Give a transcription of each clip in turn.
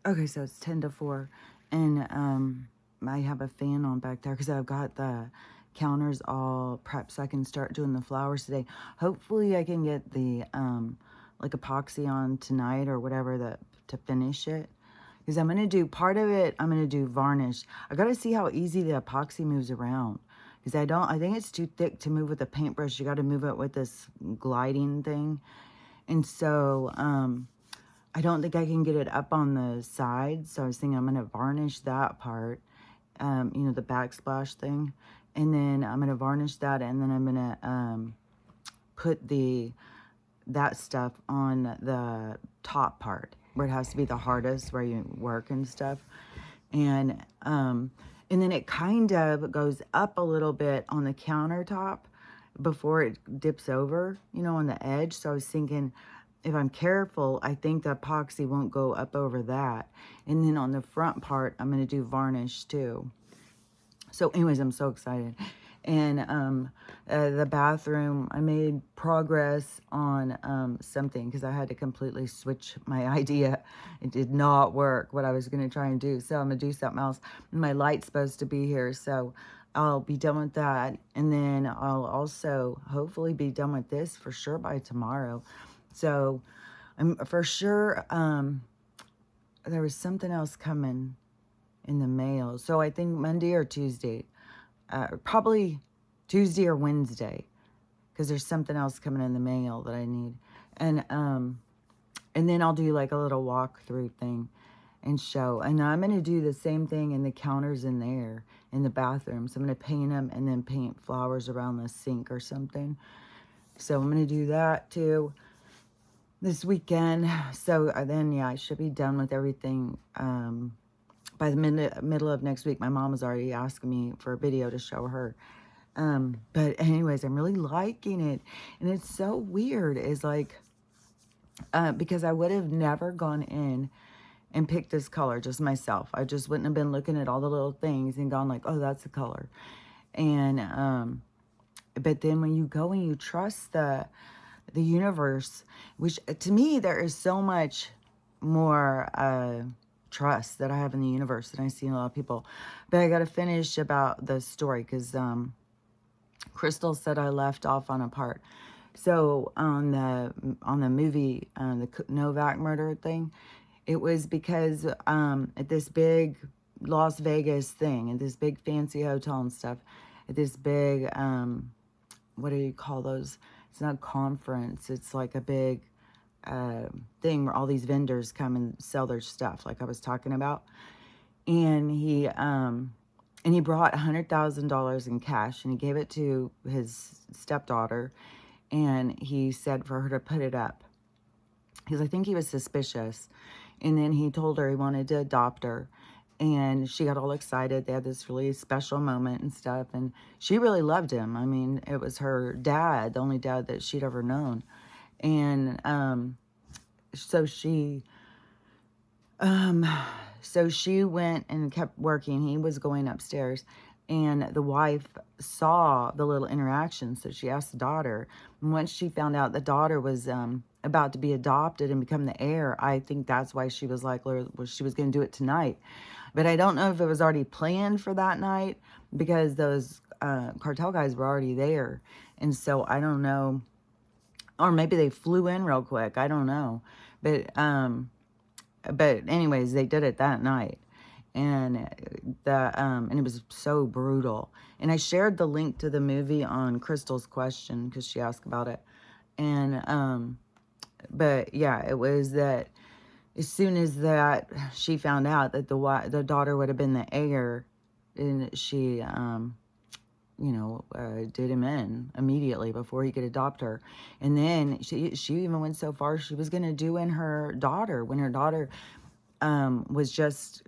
Okay, so it's 10 to 4. And I have a fan on back there because I've got the counters all prepped so I can start doing the flowers today. Hopefully I can get the like epoxy on tonight or whatever to finish it. Because I'm going to do part of it, I'm going to do varnish. I got to see how easy the epoxy moves around. Because I think it's too thick to move with a paintbrush. You got to move it with this gliding thing. And so, I don't think I can get it up on the side, so I was thinking I'm going to varnish that part, you know, the backsplash thing. And then I'm going to varnish that, and then I'm going to put that stuff on the top part, where it has to be the hardest, where you work and stuff. And then it kind of goes up a little bit on the countertop before it dips over, you know, on the edge. So I was thinking, if I'm careful, I think the epoxy won't go up over that. And then on the front part, I'm going to do varnish too. So anyways, I'm so excited. And the bathroom, I made progress on something because I had to completely switch my idea. It did not work, what I was going to try and do. So I'm going to do something else. My light's supposed to be here, so I'll be done with that. And then I'll also hopefully be done with this for sure by tomorrow. So I'm for sure, there was something else coming in the mail. So I think Monday or Tuesday, probably Tuesday or Wednesday, because there's something else coming in the mail that I need. And then I'll do like a little walkthrough thing and show. And I'm going to do the same thing in the counters in there, in the bathroom. So I'm going to paint them and then paint flowers around the sink or something. So I'm going to do that too this weekend. So then, yeah, I should be done with everything by the middle of next week. My mom was already asking me for a video to show her. But anyways, I'm really liking it. And it's so weird. It's like, because I would have never gone in and picked this color just myself. I just wouldn't have been looking at all the little things and gone like, oh, that's the color. And, but then when you go and you trust the universe, which to me, there is so much more, trust that I have in the universe than I see in a lot of people. But I got to finish about the story because Crystal said I left off on a part. So on the movie, the Novak murder thing, it was because at this big Las Vegas thing, at this big fancy hotel and stuff, at this big, what do you call those? It's not a conference. It's like a big thing where all these vendors come and sell their stuff, like I was talking about. And he brought $100,000 in cash, and he gave it to his stepdaughter, and he said for her to put it up because I think he was suspicious. And then he told her he wanted to adopt her, and she got all excited. They had this really special moment and stuff, and she really loved him. I mean, it was her dad, the only dad that she'd ever known. And so she went and kept working. He was going upstairs, and the wife saw the little interaction. So she asked the daughter. And once she found out the daughter was about to be adopted and become the heir, I think that's why she was like, well, she was going to do it tonight. But I don't know if it was already planned for that night because those cartel guys were already there. And so I don't know. Or maybe they flew in real quick. I don't know. But anyways, they did it that night. And and it was so brutal. And I shared the link to the movie on Crystal's question because she asked about it. And but yeah, it was that as soon as that she found out that the daughter would have been the heir, and she did him in immediately before he could adopt her. And then she even went so far, she was going to do in her daughter when her daughter was just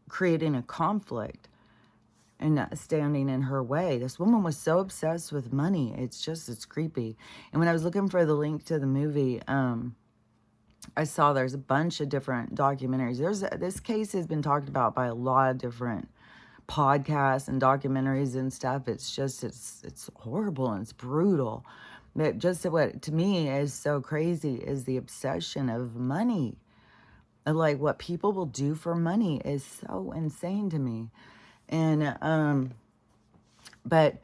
creating a conflict and standing in her way. This woman was so obsessed with money. It's creepy. And when I was looking for the link to the movie, I saw there's a bunch of different documentaries. This case has been talked about by a lot of different podcasts and documentaries and stuff. It's just, it's horrible and it's brutal. But just what to me is so crazy is the obsession of money. Like what people will do for money is so insane to me. And, but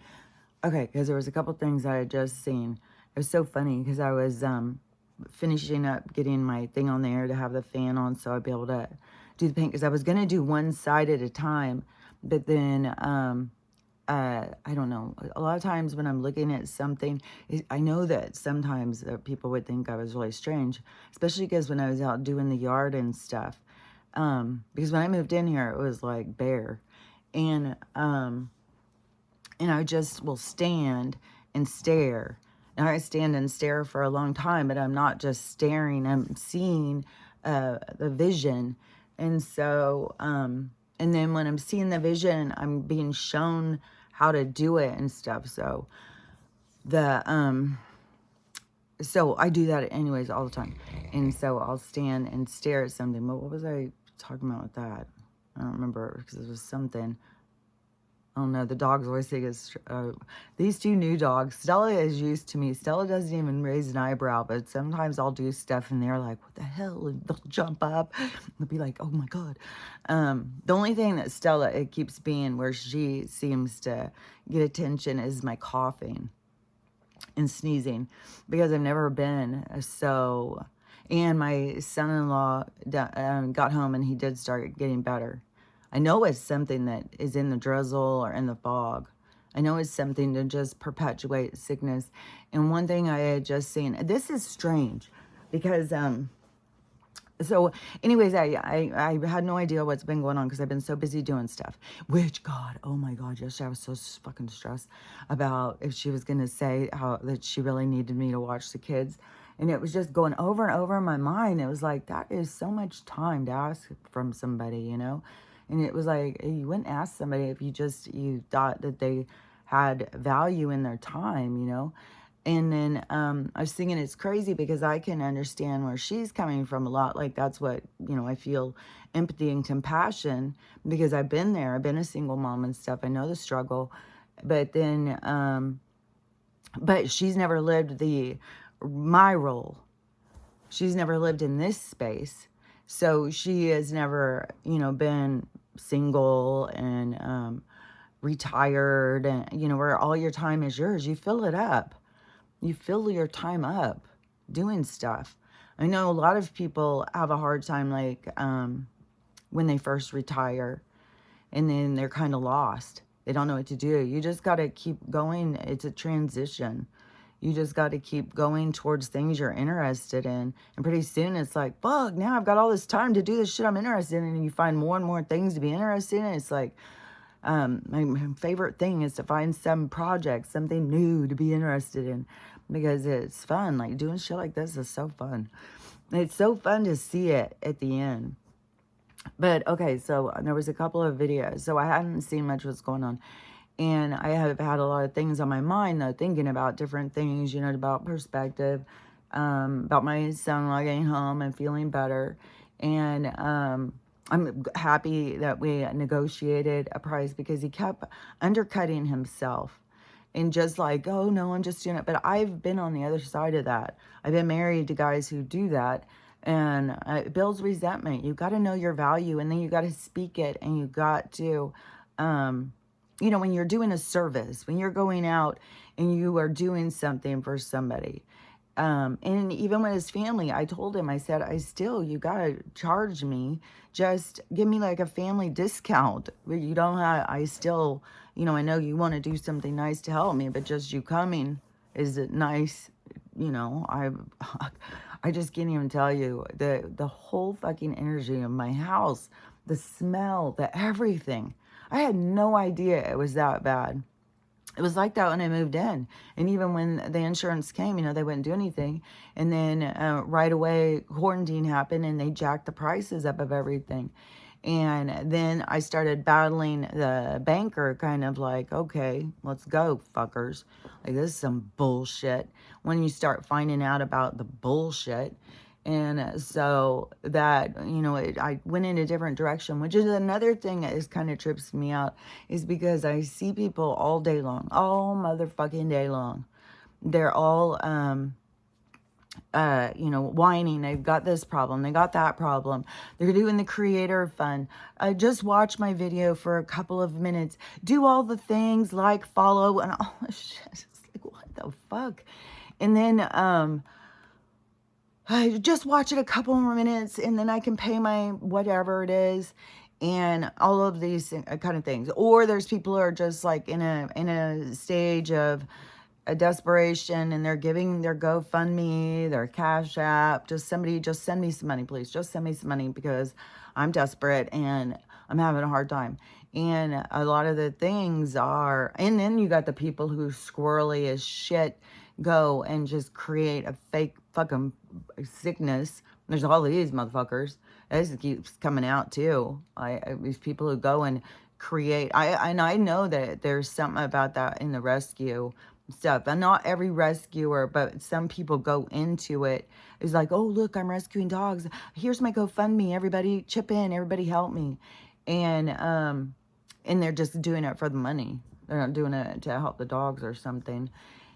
okay, because there was a couple things I had just seen. It was so funny because I was, finishing up getting my thing on there to have the fan on so I'd be able to do the paint, because I was going to do one side at a time, but then, I don't know. A lot of times when I'm looking at something, I know that sometimes people would think I was really strange, especially because when I was out doing the yard and stuff. Because when I moved in here, it was like bare, and I just will stand and stare. And I stand and stare for a long time, but I'm not just staring. I'm seeing the vision, and so and then when I'm seeing the vision, I'm being shown how to do it and stuff. So so I do that anyways all the time. And so I'll stand and stare at something. But what was I talking about with that? I don't remember, because it was something. Oh no, the dogs always think it's, these two new dogs. Stella is used to me. Stella doesn't even raise an eyebrow, but sometimes I'll do stuff and they're like, what the hell? And they'll jump up. They'll be like, oh my God. The only thing that Stella, it keeps being where she seems to get attention is my coughing and sneezing, because I've never been so, and my son-in-law got home and he did start getting better. I know it's something that is in the drizzle or in the fog. I know it's something to just perpetuate sickness. And one thing I had just seen, this is strange, because so anyways, I had no idea what's been going on because I've been so busy doing stuff, which, God, oh my God, yesterday I was so fucking stressed about if she was going to say how that she really needed me to watch the kids. And it was just going over and over in my mind. It was like, that is so much time to ask from somebody, you know? And it was like, you wouldn't ask somebody if you thought that they had value in their time, you know? And then I was thinking it's crazy because I can understand where she's coming from a lot. Like, that's what, you know, I feel empathy and compassion because I've been there. I've been a single mom and stuff. I know the struggle. But then, but she's never lived my role. She's never lived in this space. So she has never, you know, been single and retired, and, you know, where all your time is yours. You fill it up. You fill your time up doing stuff. I know a lot of people have a hard time, like, when they first retire, and then they're kind of lost. They don't know what to do. You just got to keep going. It's a transition. You just got to keep going towards things you're interested in. And pretty soon it's like, fuck, now I've got all this time to do this shit I'm interested in. And you find more and more things to be interested in. It's like, my favorite thing is to find some project, something new to be interested in, because it's fun. Like, doing shit like this is so fun. And it's so fun to see it at the end. But okay, so there was a couple of videos. So I hadn't seen much what's going on. And I have had a lot of things on my mind, though, thinking about different things, you know, about perspective, about my son getting home and feeling better. And I'm happy that we negotiated a price, because he kept undercutting himself and just like, oh, no, I'm just doing it. But I've been on the other side of that. I've been married to guys who do that. And it builds resentment. You got to know your value, and then you got to speak it, and you got to... you know, when you're doing a service, when you're going out and you are doing something for somebody, and even with his family, I told him, I said, you got to charge me. Just give me like a family discount. You don't have, you know, I know you want to do something nice to help me, but just you coming is nice. You know, I just can't even tell you the whole fucking energy of my house, the smell, the everything. I had no idea it was that bad. It was like that when I moved in. And even when the insurance came, you know, they wouldn't do anything. And then right away, quarantine happened and they jacked the prices up of everything. And then I started battling the banker, kind of like, okay, let's go, fuckers. Like, this is some bullshit. When you start finding out about the bullshit. And so that, you know, I went in a different direction, which is another thing that is kind of trips me out, is because I see people all day long, all motherfucking day long. They're all you know, whining. They've got this problem. They got that problem. They're doing the creator fund. Just watch my video for a couple of minutes. Do all the things, like, follow, and all this shit. It's like, what the fuck? And then, I just watch it a couple more minutes, and then I can pay my whatever it is, and all of these kind of things. Or there's people who are just like in a stage of a desperation, and they're giving their GoFundMe, their Cash App, just somebody, just send me some money, please. Just send me some money because I'm desperate and I'm having a hard time. And a lot of the things are, and then you got the people who squirrely as shit go and just create a fake fucking sickness. There's all these motherfuckers. This keeps coming out too. These people who go and create. I know that there's something about that in the rescue stuff. And not every rescuer, but some people go into it. It's like, oh, look, I'm rescuing dogs. Here's my GoFundMe. Everybody chip in. Everybody help me. And they're just doing it for the money. They're not doing it to help the dogs or something.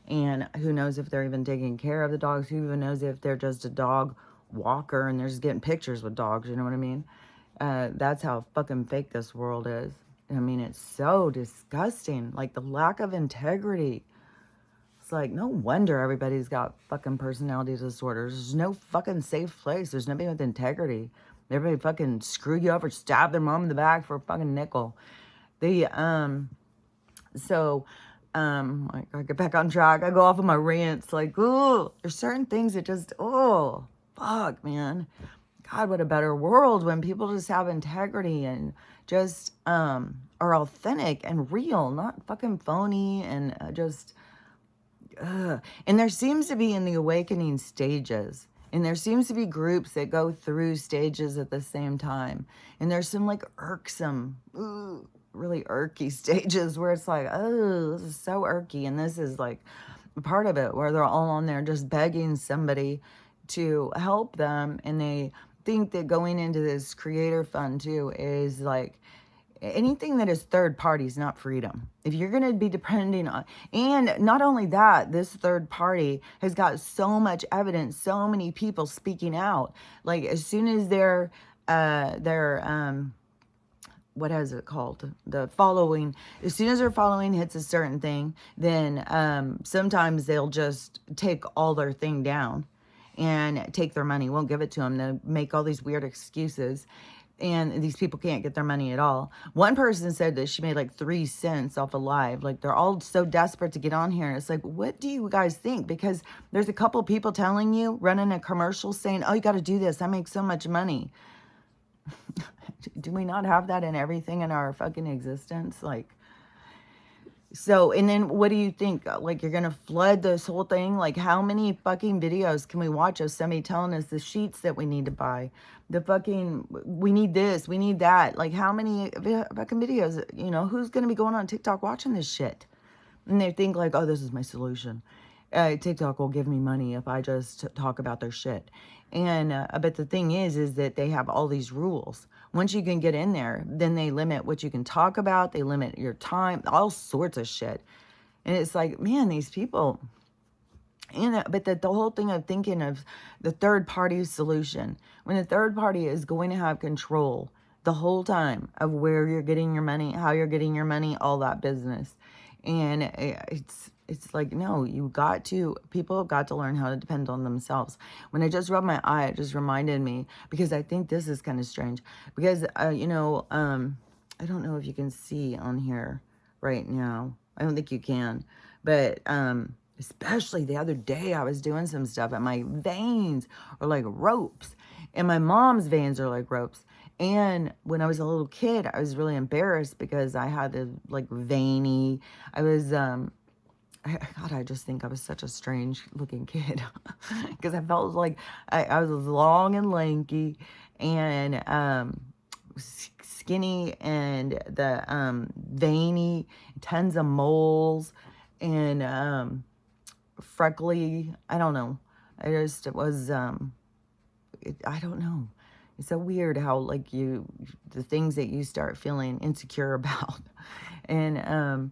And who knows if they're even taking care of the dogs? Who even knows if they're just a dog walker and they're just getting pictures with dogs? You know what I mean? That's how fucking fake this world is. I mean, it's so disgusting. Like, the lack of integrity. It's like, no wonder everybody's got fucking personality disorders. There's no fucking safe place. There's nobody with integrity. Everybody fucking screw you up or stab their mom in the back for a fucking nickel. I get back on track. I go off of my rants. Like, ooh, there's certain things that just, oh, fuck, man. God, what a better world when people just have integrity and just are authentic and real, not fucking phony and just, and there seems to be in the awakening stages. And there seems to be groups that go through stages at the same time. And there's some like irksome, really irky stages where it's like, oh, this is so irky. And this is like part of it where they're all on there just begging somebody to help them. And they think that going into this creator fund too is like, anything that is third party is not freedom. If you're going to be depending on, and not only that, this third party has got so much evidence, so many people speaking out. Like, as soon as what is it called? The following, as soon as their following hits a certain thing, then sometimes they'll just take all their thing down and take their money, won't give it to them. They'll make all these weird excuses. And these people can't get their money at all. One person said that she made like 3 cents off a live. Like, they're all so desperate to get on here. It's like, what do you guys think? Because there's a couple people telling you, running a commercial saying, oh, you got to do this. I make so much money. Do we not have that in everything in our fucking existence? Like, so, and then what do you think? Like, you're going to flood this whole thing? Like, how many fucking videos can we watch of somebody telling us the sheets that we need to buy? The fucking, we need this, we need that. Like, how many fucking videos, you know, who's going to be going on TikTok watching this shit? And they think like, oh, this is my solution. TikTok will give me money if I just talk about their shit. And, but the thing is that they have all these rules. Once you can get in there, then they limit what you can talk about. They limit your time, all sorts of shit. And it's like, man, these people, but the whole thing of thinking of the third party solution, when the third party is going to have control the whole time of where you're getting your money, how you're getting your money, all that business. And it's like, no, people have got to learn how to depend on themselves. When I just rubbed my eye, it just reminded me, because I think this is kind of strange, because, I don't know if you can see on here right now. I don't think you can, but, especially the other day, I was doing some stuff and my veins are like ropes, and my mom's veins are like ropes. And when I was a little kid, I was really embarrassed because I had a like veiny, I was, God, I just think I was such a strange looking kid because I felt like I was long and lanky and, skinny and the, veiny, tons of moles and, freckly. I don't know. I just, it was, I don't know. It's so weird how like the things that you start feeling insecure about. And,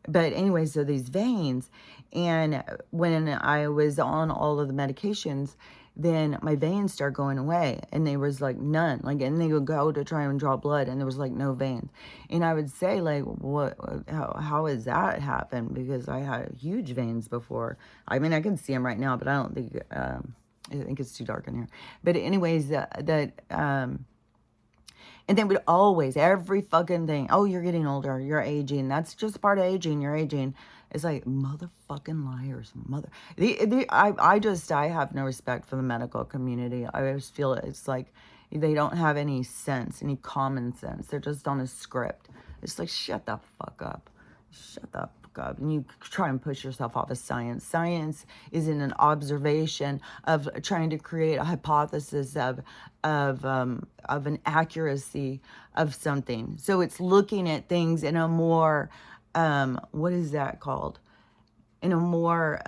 But anyway, so these veins, and when I was on all of the medications, then my veins start going away, and there was like none, like, and they would go to try and draw blood, and there was like no veins. And I would say, like, what, how has that happened? Because I had huge veins before. I mean, I can see them right now, but I don't think, I think it's too dark in here. But anyways, and they would always, every fucking thing, oh, you're getting older, you're aging. That's just part of aging, you're aging. It's like, motherfucking liars, I have no respect for the medical community. I always feel it's like they don't have any sense, any common sense. They're just on a script. It's like, shut the fuck up. Shut the fuck up. And you try and push yourself off of science. Science is in an observation of trying to create a hypothesis of an accuracy of something. So it's looking at things in a more, what is that called? In a more,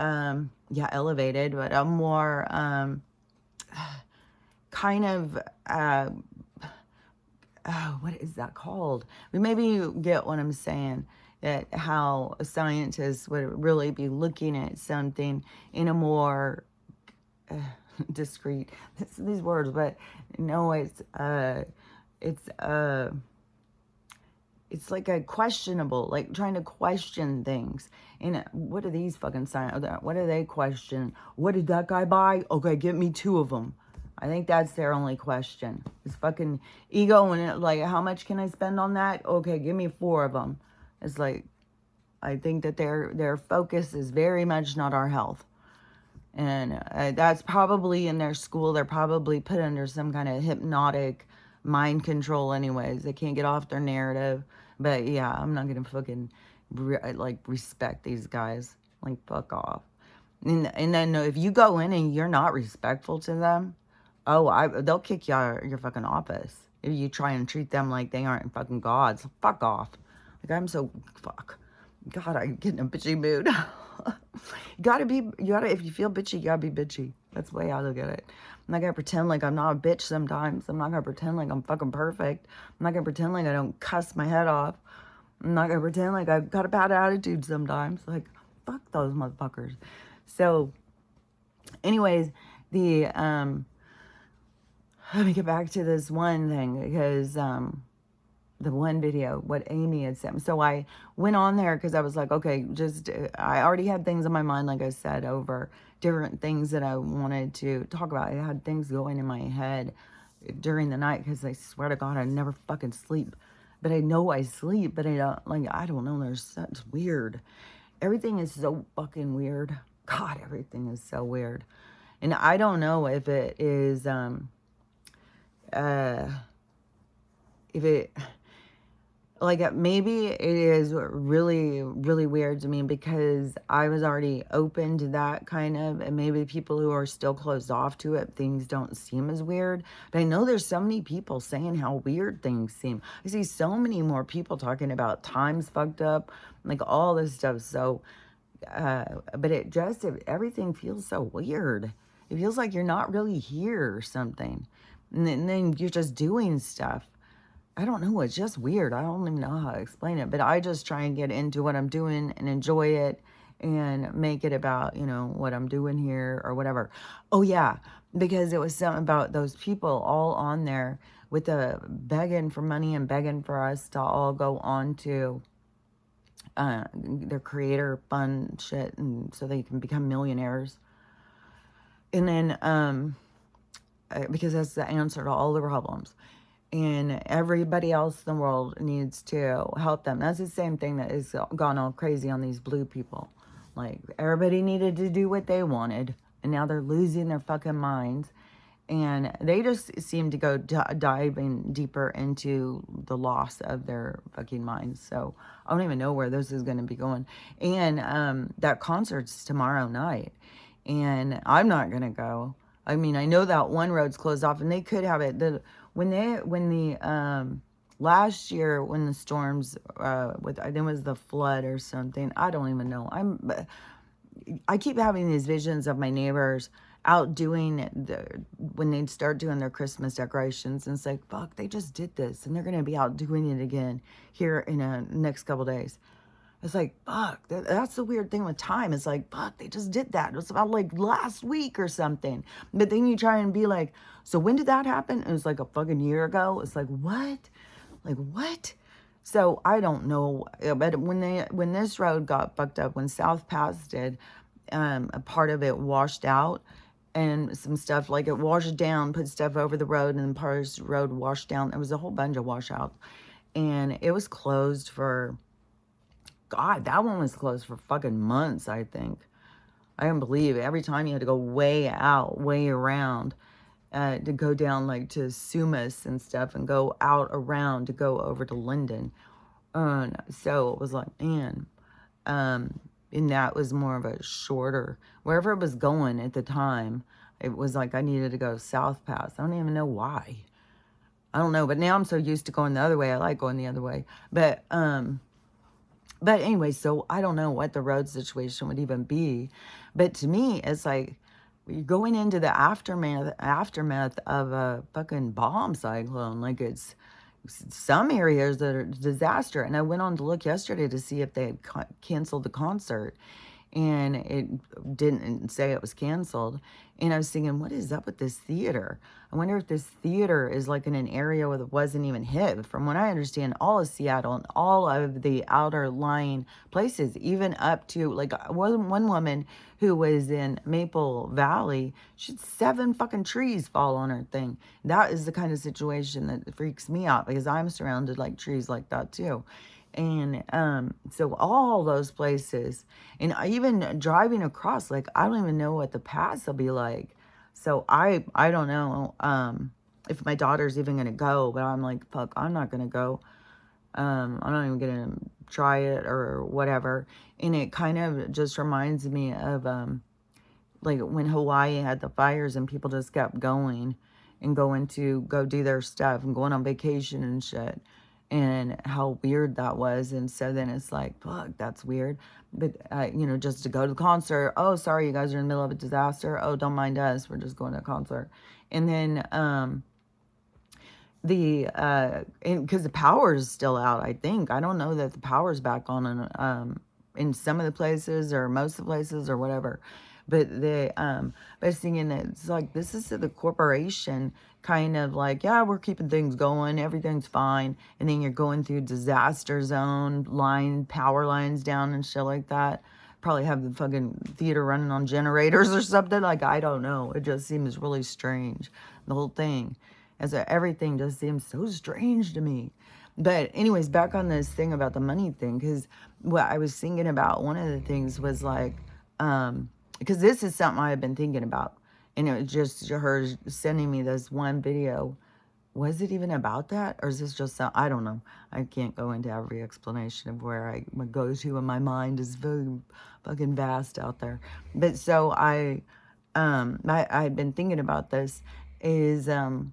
yeah, elevated, but a more kind of, what is that called? Maybe you get what I'm saying. That how a scientist would really be looking at something in a more discreet, these words, but no, it's like a questionable, like trying to question things. And what are these fucking science? What do they question? What did that guy buy? Okay, get me 2 of them. I think that's their only question. It's fucking ego and it, like, how much can I spend on that? Okay, give me 4 of them. It's like, I think that their focus is very much not our health. And that's probably in their school. They're probably put under some kind of hypnotic mind control anyways. They can't get off their narrative. But yeah, I'm not going to fucking respect these guys. Like, fuck off. And then if you go in and you're not respectful to them, they'll kick you out of your fucking office. If you try and treat them like they aren't fucking gods. Fuck off. Like, I'm so, fuck. God, I get in a bitchy mood. If you feel bitchy, you gotta be bitchy. That's the way I look at it. I'm not gonna pretend like I'm not a bitch sometimes. I'm not gonna pretend like I'm fucking perfect. I'm not gonna pretend like I don't cuss my head off. I'm not gonna pretend like I've got a bad attitude sometimes. Like, fuck those motherfuckers. So, anyways, let me get back to this one thing, because, the one video, what Amy had sent me. So I went on there because I was like, okay, I already had things in my mind, like I said, over different things that I wanted to talk about. I had things going in my head during the night because I swear to God, I never fucking sleep. But I know I sleep, but I don't know. There's such weird. Everything is so fucking weird. God, everything is so weird. And I don't know if it is, maybe it is really, really weird to me because I was already open to that kind of, and maybe people who are still closed off to it, things don't seem as weird. But I know there's so many people saying how weird things seem. I see so many more people talking about times fucked up, like all this stuff. So, but everything feels so weird. It feels like you're not really here or something. And then you're just doing stuff. I don't know. It's just weird. I don't even know how to explain it. But I just try and get into what I'm doing and enjoy it and make it about, what I'm doing here or whatever. Oh, yeah. Because it was something about those people all on there with the begging for money and begging for us to all go on to their creator fund shit, and so they can become millionaires. And then, because that's the answer to all the problems. And everybody else in the world needs to help them. That's the same thing that has gone all crazy on these blue people. Like, everybody needed to do what they wanted, and now they're losing their fucking minds. And they just seem to go diving deeper into the loss of their fucking minds. So I don't even know where this is going to be going. And that concert's tomorrow night, and I'm not going to go. I mean, I know that one road's closed off, and they could have it. Last year when the storms, I think it was the flood or something, I don't even know. I keep having these visions of my neighbors out doing when they'd start doing their Christmas decorations, and it's like, fuck, they just did this, and they're going to be out doing it again here in the next couple days. It's like, fuck, that's the weird thing with time. It's like, fuck, they just did that. It was about like last week or something. But then you try and be like, so when did that happen? It was like a fucking year ago. It's like, what? Like, what? So I don't know. But when this road got fucked up, when South Pass did, a part of it washed out, and some stuff, like it washed down, put stuff over the road, and then part of the road washed down. There was a whole bunch of washouts. And it was closed for, God, that one was closed for fucking months, I think. I can't believe it. Every time you had to go way out, way around, to go down like to Sumas and stuff, and go out around to go over to Linden. So it was like, man, and that was more of a shorter, wherever it was going at the time, it was like I needed to go South Pass. I don't even know why. I don't know, but now I'm so used to going the other way. I like going the other way. But anyway, so I don't know what the road situation would even be. But to me, it's like you're going into the aftermath of a fucking bomb cyclone. Like it's some areas that are disaster. And I went on to look yesterday to see if they had canceled the concert. And it didn't say it was canceled. And I was thinking, what is up with this theater? I wonder if this theater is like in an area where it wasn't even hit. From what I understand, all of Seattle and all of the outer lying places, even up to like one woman who was in Maple Valley, she had 7 fucking trees fall on her thing. That is the kind of situation that freaks me out, because I'm surrounded like trees like that too. And so all those places, and even driving across, like I don't even know what the paths will be like. So I don't know if my daughter's even gonna go, but I'm like, fuck, I'm not gonna go. I'm not even gonna try it or whatever. And it kind of just reminds me of like when Hawaii had the fires and people just kept going and going to go do their stuff and going on vacation and shit, and how weird that was. And so then it's like, fuck, that's weird. But just to go to the concert, oh, sorry, you guys are in the middle of a disaster, oh, don't mind us, we're just going to a concert. And then because the power is still out, I think. I don't know that the power's back on in some of the places or most of the places or whatever. But I was thinking that it's like, this is the corporation kind of like, yeah, we're keeping things going, everything's fine. And then you're going through disaster zone power lines down and shit like that. Probably have the fucking theater running on generators or something. Like, I don't know. It just seems really strange, the whole thing. Everything just seems so strange to me. But anyways, back on this thing about the money thing, because what I was thinking about, one of the things was like, because this is something I've been thinking about, and it was just her sending me this one video. Was it even about that, or is this just I don't know. I can't go into every explanation of where I go to in my mind. Is very fucking vast out there. But so I've been thinking about this, is the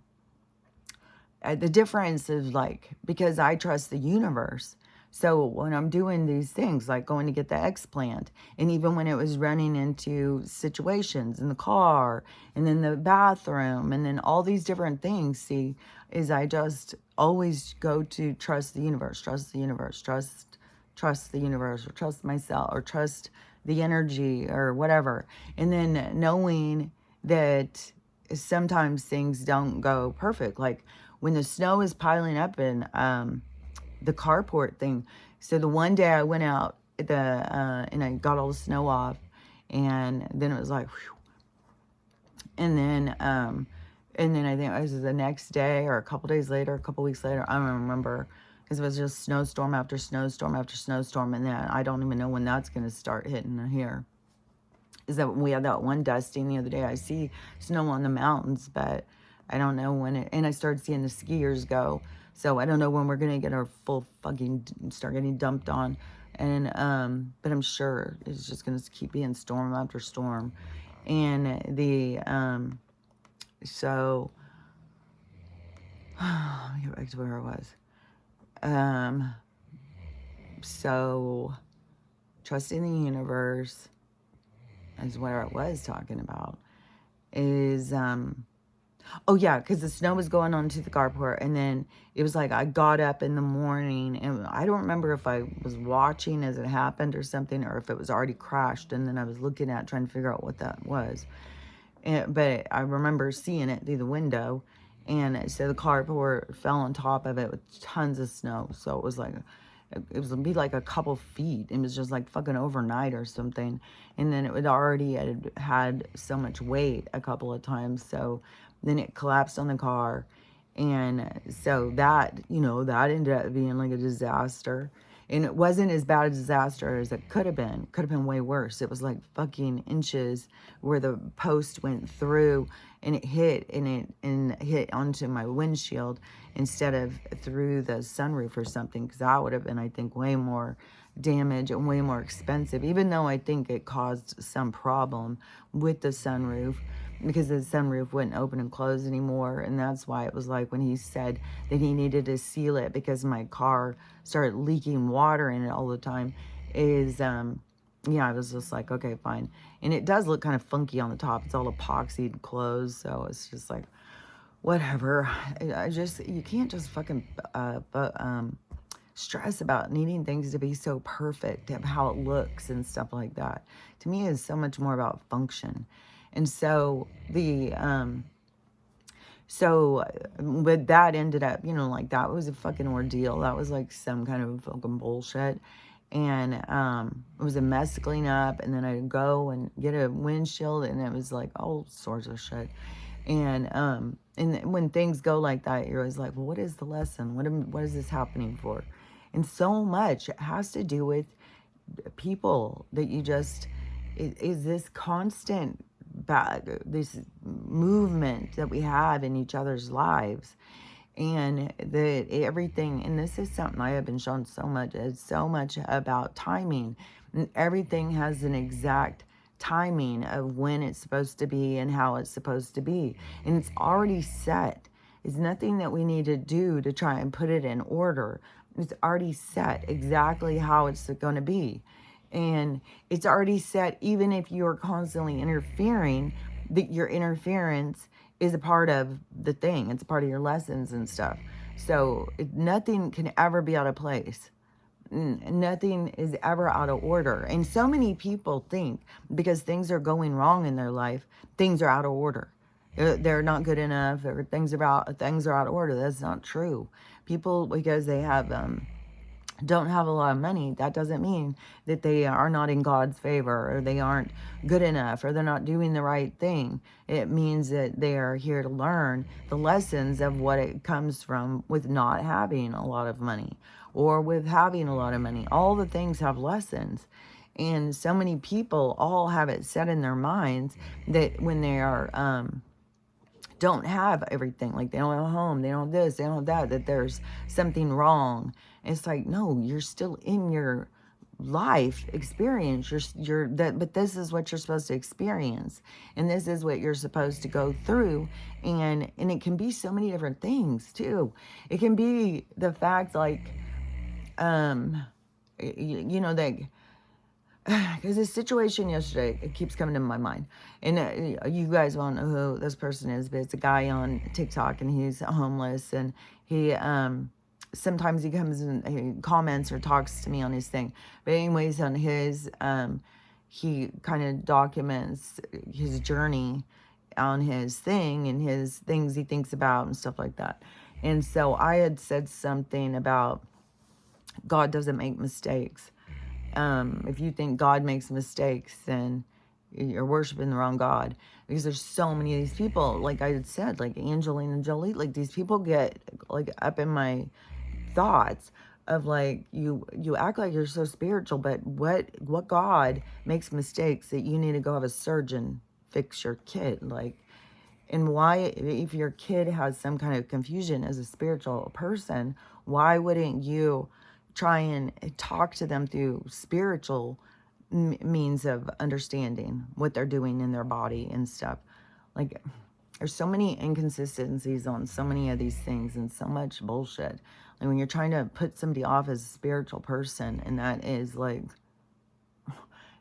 difference is like, because I trust the universe. So when I'm doing these things, like going to get the explant, and even when it was running into situations in the car, and then the bathroom, and then all these different things, is I just always go to trust the universe, trust the universe, trust the universe, or trust myself, or trust the energy, or whatever. And then knowing that sometimes things don't go perfect. Like when the snow is piling up in the carport thing. So the one day I went out and I got all the snow off, and then it was like, whew. And then I think it was the next day or a couple days later, a couple weeks later, I don't remember, because it was just snowstorm after snowstorm after snowstorm, and then I don't even know when that's going to start hitting here. Is that we had that one dusting the other day. I see snow on the mountains, but I don't know when and I started seeing the skiers go. So I don't know when we're going to get our full fucking, start getting dumped on. And, but I'm sure it's just going to keep being storm after storm. And so, let me get back to where I was. So, trusting the universe is what I was talking about. Is, Oh yeah, because the snow was going onto the carport, and then it was like I got up in the morning, and I don't remember if I was watching as it happened or something, or if it was already crashed, and then I was looking at trying to figure out what that was. But I remember seeing it through the window, and so the carport fell on top of it with tons of snow. So it was like, it was be like a couple feet. It was just like fucking overnight or something. And then it would already had so much weight a couple of times. So then it collapsed on the car. And so that, that ended up being like a disaster. And it wasn't as bad a disaster as it could have been. Could have been way worse. It was like fucking inches where the post went through, and it hit and hit onto my windshield instead of through the sunroof or something, because that would have been, I think, way more damage and way more expensive, even though I think it caused some problem with the sunroof, because the sunroof wouldn't open and close anymore. And that's why it was like when he said that he needed to seal it because my car started leaking water in it all the time, is yeah, I was just like, okay, fine. And it does look kind of funky on the top. It's all epoxied closed, so it's just like, whatever. You can't just fucking stress about needing things to be so perfect of how it looks and stuff like that. To me, it's so much more about function. And so but that ended up, like that was a fucking ordeal. That was like some kind of fucking bullshit. And it was a mess to clean up. And then I'd go and get a windshield, and it was like all sorts of shit. And when things go like that, you're always like, well, what is the lesson? What is this happening for? And so much has to do with people that you just, is this constant this movement that we have in each other's lives. And that everything, and this is something I have been shown so much, it's so much about timing. And everything has an exact timing of when it's supposed to be and how it's supposed to be. And it's already set. It's nothing that we need to do to try and put it in order. It's already set exactly how it's going to be. And it's already set, even if you're constantly interfering, that your interference is a part of the thing. It's a part of your lessons and stuff. So nothing can ever be out of place. Nothing is ever out of order. And so many people think because things are going wrong in their life, things are out of order. They're not good enough, or things are out of order. That's not true. People, because they have don't have a lot of money, that doesn't mean that they are not in God's favor, or they aren't good enough, or they're not doing the right thing. It means that they are here to learn the lessons of what it comes from with not having a lot of money, or with having a lot of money. All the things have lessons. And so many people all have it set in their minds that when they are don't have everything, like they don't have a home, they don't have this, they don't have that there's something wrong. It's like, no, you're still in your life experience. But this is what you're supposed to experience, and this is what you're supposed to go through. And it can be so many different things too. It can be the fact, like, that, because this situation yesterday, it keeps coming to my mind, and you guys won't know who this person is, but it's a guy on TikTok, and he's homeless, and he sometimes he comes and he comments or talks to me on his thing. But anyways, on his he kind of documents his journey on his thing and his things he thinks about and stuff like that. And so I had said something about God doesn't make mistakes. If you think God makes mistakes, then you're worshiping the wrong God, because there's so many of these people, like I had said, like Angelina Jolie, like these people get like up in my thoughts of like, you act like you're so spiritual, but what God makes mistakes that you need to go have a surgeon fix your kid? Like, and why, if your kid has some kind of confusion as a spiritual person, why wouldn't you try and talk to them through spiritual means of understanding what they're doing in their body and stuff? Like, there's so many inconsistencies on so many of these things, and so much bullshit. Like when you're trying to put somebody off as a spiritual person, and that is like,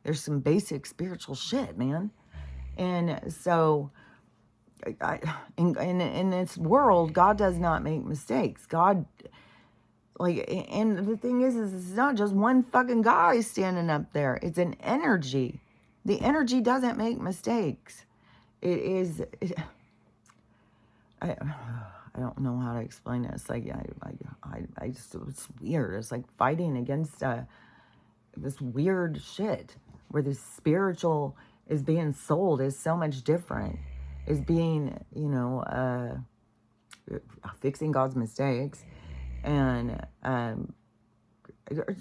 there's some basic spiritual shit, man. And so in this world, God does not make mistakes. God, like, and the thing is it's not just one fucking guy standing up there. It's an energy. The energy doesn't make mistakes. It is, I don't know how to explain it. It's like, I just, it's weird. It's like fighting against this weird shit where the spiritual is being sold is so much different. Is being, you know, fixing God's mistakes and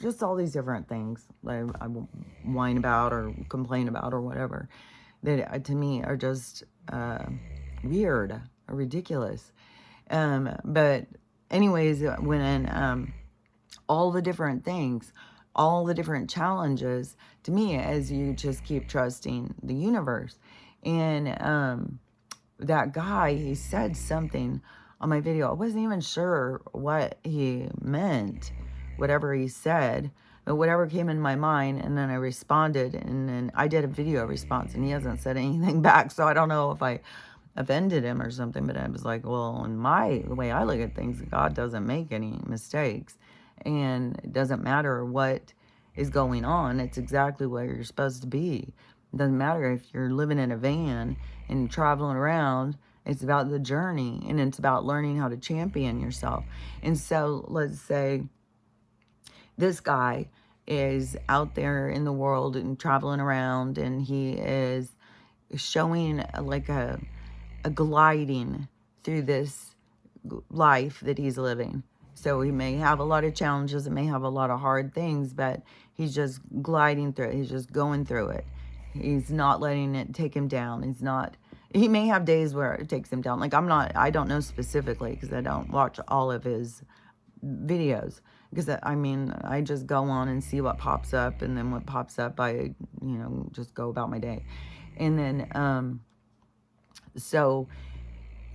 just all these different things that I whine about or complain about or whatever that to me are just weird or ridiculous. But anyways, when all the different things, all the different challenges, to me, as you just keep trusting the universe. And that guy, he said something on my video. I wasn't even sure what he meant, whatever he said, but whatever came in my mind, and then I responded, and then I did a video response, and he hasn't said anything back, so I don't know if I offended him or something, but I was like, well, in the way I look at things, God doesn't make any mistakes, and it doesn't matter what is going on. It's exactly where you're supposed to be. It doesn't matter if you're living in a van and traveling around. It's about the journey, and it's about learning how to champion yourself. And so let's say this guy is out there in the world and traveling around, and he is showing like a gliding through this life that he's living. So he may have a lot of challenges, it may have a lot of hard things, but he's just gliding through it. He's just going through it. He's not letting it take him down. He may have days where it takes him down. Like I don't know specifically because I don't watch all of his videos. Because I just go on and see what pops up, and then what pops up, I, just go about my day. And then,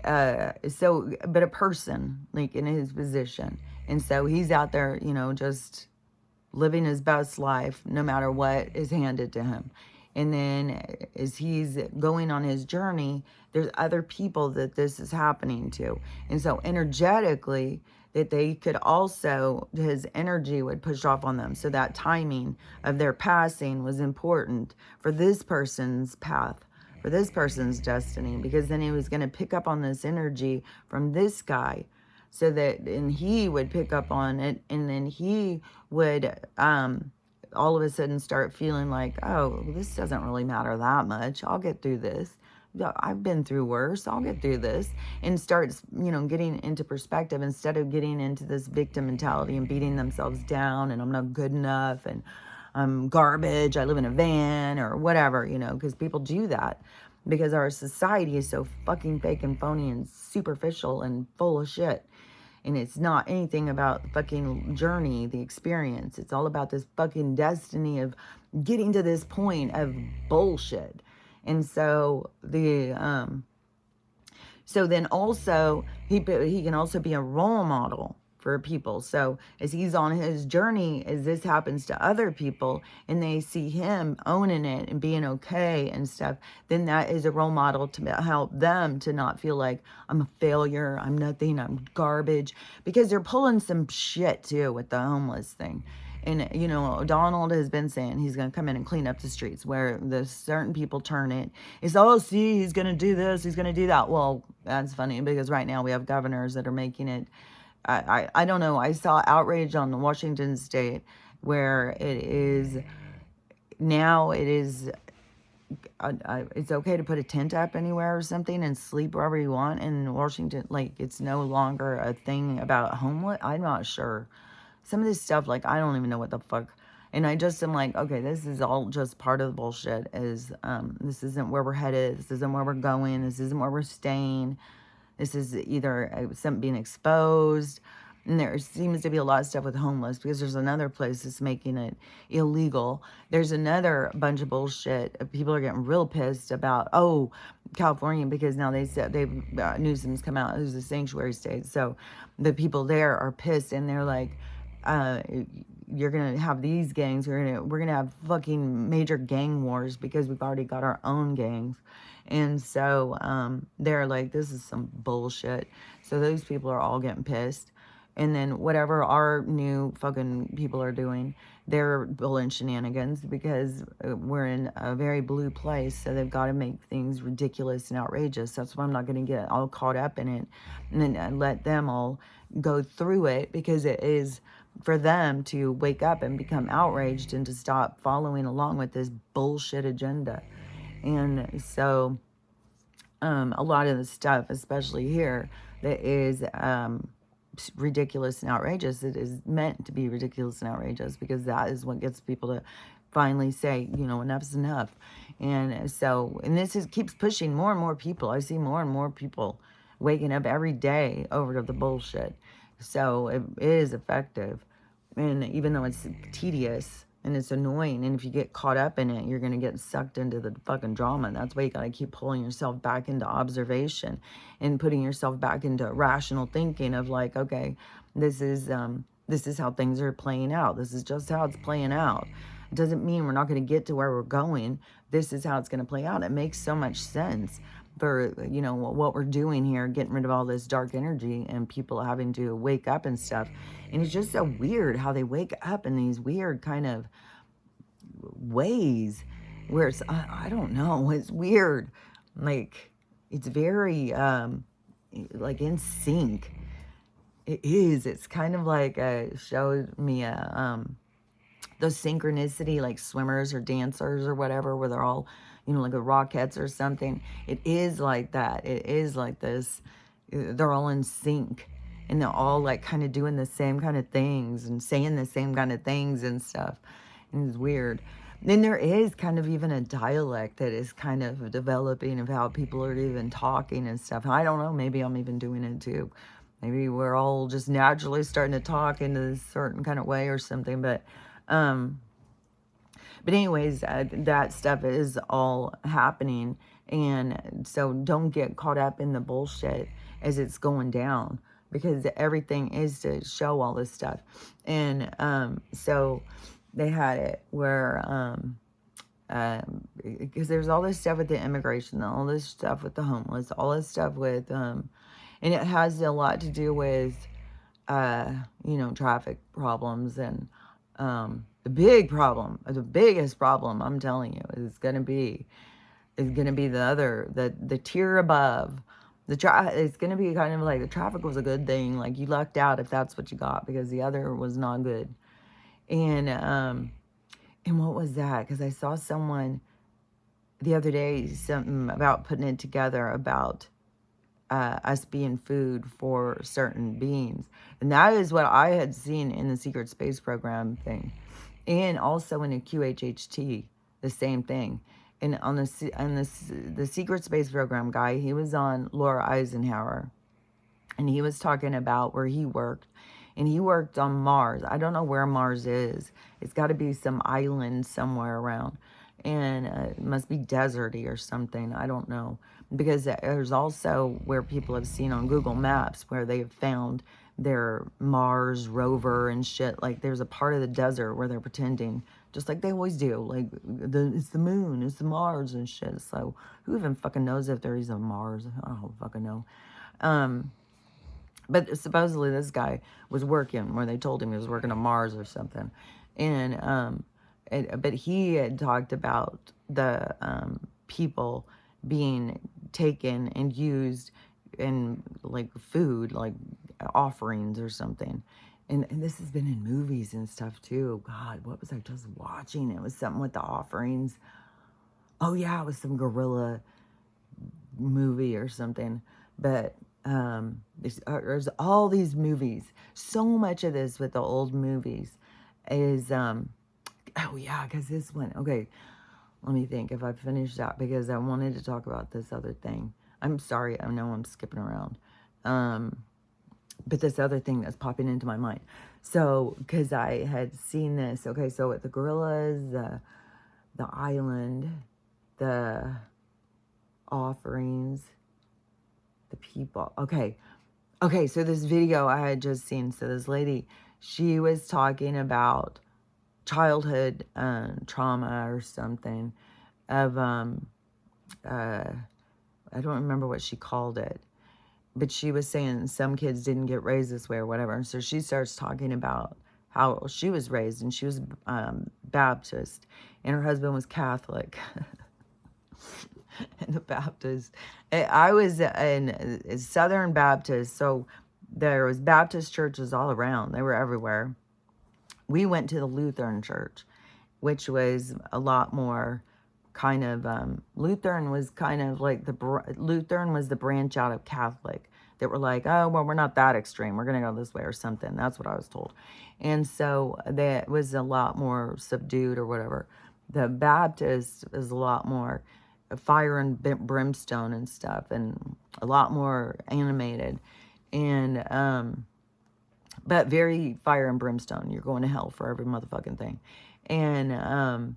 but a person, like, in his position. And so he's out there, just living his best life, no matter what is handed to him. And then as he's going on his journey, there's other people that this is happening to. And so energetically, that they could also, his energy would push off on them. So that timing of their passing was important for this person's path, for this person's destiny, because then he was going to pick up on this energy from this guy, so that, and he would pick up on it, and then he would all of a sudden start feeling like, oh, this doesn't really matter that much. I'll get through this. I've been through worse. I'll get through this. And starts, getting into perspective instead of getting into this victim mentality and beating themselves down, and I'm not good enough, and I'm garbage, I live in a van, or whatever, because people do that because our society is so fucking fake and phony and superficial and full of shit. And it's not anything about the fucking journey, the experience. It's all about this fucking destiny of getting to this point of bullshit. And so so then also he can also be a role model for people. So as he's on his journey, as this happens to other people, and they see him owning it and being okay and stuff, then that is a role model to help them to not feel like I'm a failure, I'm nothing, I'm garbage, because they're pulling some shit too with the homeless thing. And, Donald has been saying he's going to come in and clean up the streets where the certain people turn it. It's, oh, see, he's going to do this, he's going to do that. Well, that's funny because right now we have governors that are making it, I don't know. I saw outrage on Washington State where it's okay to put a tent up anywhere or something and sleep wherever you want in Washington. Like, it's no longer a thing about homeless. I'm not sure. Some of this stuff, like, I don't even know what the fuck. And I just am like, okay, this is all just part of the bullshit. This isn't where we're headed. This isn't where we're going. This isn't where we're staying. This is either something being exposed. And there seems to be a lot of stuff with homeless because there's another place that's making it illegal. There's another bunch of bullshit. People are getting real pissed about, California, because now they said Newsom's come out. It was a sanctuary state. So the people there are pissed, and they're like, you're going to have these gangs. We're going to have fucking major gang wars because we've already got our own gangs. And so they're like, this is some bullshit. So those people are all getting pissed. And then whatever our new fucking people are doing, they're pulling shenanigans because we're in a very blue place. So they've got to make things ridiculous and outrageous. That's why I'm not going to get all caught up in it. And then let them all go through it, because it is for them to wake up and become outraged and to stop following along with this bullshit agenda. And so a lot of the stuff, especially here, that is ridiculous and outrageous, it is meant to be ridiculous and outrageous, because that is what gets people to finally say, you know, enough's enough. And so, and this keeps pushing more and more people. I see more and more people waking up every day over to the bullshit. So it is effective. And even though it's tedious and it's annoying, and if you get caught up in it, you're going to get sucked into the fucking drama. And that's why you got to keep pulling yourself back into observation and putting yourself back into rational thinking of like, okay, this is how things are playing out. This is just how it's playing out. It doesn't mean we're not going to get to where we're going. This is how it's going to play out. It makes so much sense for, you know, what we're doing here, getting rid of all this dark energy and people having to wake up and stuff. And it's just so weird how they wake up in these weird kind of ways where it's, I don't know, it's weird. Like, it's very, like in sync. It is. It's kind of like, showed me those synchronicity, like swimmers or dancers or whatever, where they're all, you know, like a Rockettes or something. It is like that. It is like this. They're all in sync, and they're all like kind of doing the same kind of things and saying the same kind of things and stuff. And it's weird. Then there is kind of even a dialect that is kind of developing of how people are even talking and stuff. I don't know. Maybe I'm even doing it too. Maybe we're all just naturally starting to talk in a certain kind of way or something. But anyways, that stuff is all happening. And so don't get caught up in the bullshit as it's going down, because everything is to show all this stuff. And so they had it where, because there's all this stuff with the immigration, all this stuff with the homeless, all this stuff with, and it has a lot to do with, you know, traffic problems. And the big problem, the biggest problem, I'm telling you, is going to be the tier above. It's going to be kind of like the traffic was a good thing. Like, you lucked out if that's what you got, because the other was not good. And what was that? Because I saw someone the other day, something about putting it together about us being food for certain beings. And that is what I had seen in the Secret Space Program thing. And also in a QHHT, the same thing. And on the Secret Space Program guy, he was on Laura Eisenhower. And he was talking about where he worked. And he worked on Mars. I don't know where Mars is. It's got to be some island somewhere around. And it must be deserty or something. I don't know. Because there's also where people have seen on Google Maps where they have found their Mars rover and shit. Like, there's a part of the desert where they're pretending, just like they always do. Like, it's the moon, it's the Mars and shit. So who even fucking knows if there is a Mars? I don't fucking know. But supposedly this guy was working where they told him he was working on Mars or something. And, but he had talked about the people being taken and used in like food, like offerings or something. And this has been in movies and stuff too. God, what was I just watching? It was something with the offerings. Oh yeah, it was some gorilla movie or something. But there's all these movies. So much of this with the old movies is, oh yeah, because this one, okay, let me think if I finish that, because I wanted to talk about this other thing. I'm sorry, I know I'm skipping around. But this other thing that's popping into my mind. So, because I had seen this, okay, so with the gorillas, the island, the offerings, the people. Okay, so this video I had just seen, so this lady, she was talking about childhood trauma or something of I don't remember what she called it, but she was saying some kids didn't get raised this way or whatever. And so she starts talking about how she was raised, and she was Baptist, and her husband was Catholic. And the Baptist, I was in Southern Baptist, so there was Baptist churches all around. They were everywhere. We went to the Lutheran church, which was a lot more kind of, Lutheran was kind of like Lutheran was the branch out of Catholic that were like, oh, well, we're not that extreme. We're going to go this way or something. That's what I was told. And so that was a lot more subdued or whatever. The Baptist is a lot more fire and brimstone and stuff, and a lot more animated. And, but very fire and brimstone. You're going to hell for every motherfucking thing. And,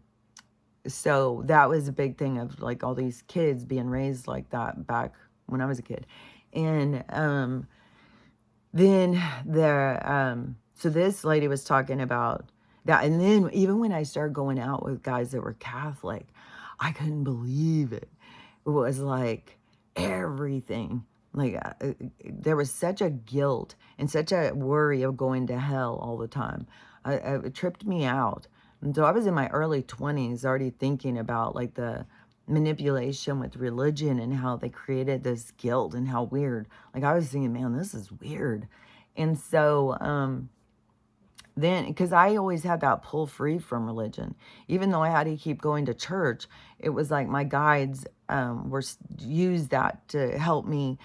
so that was a big thing of like all these kids being raised like that back when I was a kid. And then so this lady was talking about that. And then even when I started going out with guys that were Catholic, I couldn't believe it. It was like everything. Like there was such a guilt and such a worry of going to hell all the time. It tripped me out. And so I was in my early 20s already thinking about like the manipulation with religion and how they created this guilt and how weird. Like I was thinking, man, this is weird. And so then, because I always had that pull free from religion, even though I had to keep going to church, it was like my guides were used that to help me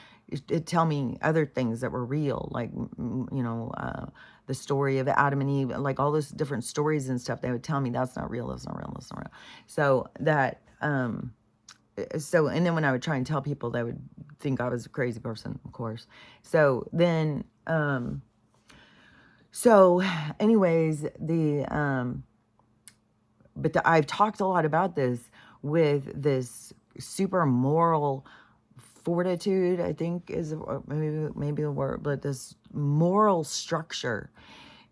tell me other things that were real, like, you know, the story of Adam and Eve, like all those different stories and stuff. They would tell me that's not real, that's not real, that's not real. So that, and then when I would try and tell people, they would think I was a crazy person, of course. So then, so anyways, I've talked a lot about this with this super moral fortitude, I think is maybe a word, but this moral structure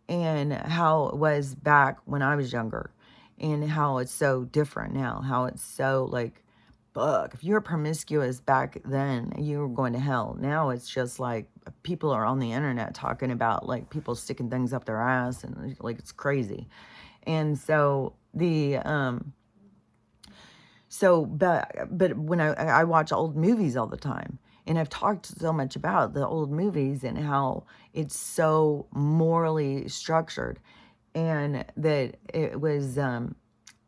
and how it was back when I was younger and how it's so different now, how it's so like, fuck, if you were promiscuous back then, you were going to hell. Now it's just like people are on the internet talking about like people sticking things up their ass and like it's crazy. And so but when I watch old movies all the time, and I've talked so much about the old movies and how it's so morally structured, and that it was,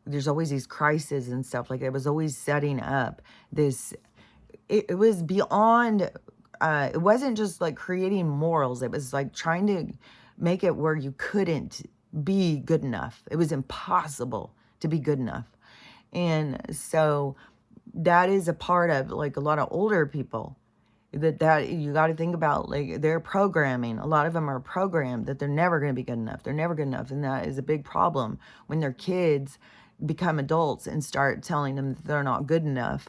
there's always these crises and stuff, like it was always setting up this, it was beyond, it wasn't just like creating morals, it was like trying to make it where you couldn't be good enough. It was impossible to be good enough. And so that is a part of like a lot of older people that you got to think about, like their programming. A lot of them are programmed that they're never going to be good enough. They're never good enough. And that is a big problem when their kids become adults and start telling them that they're not good enough,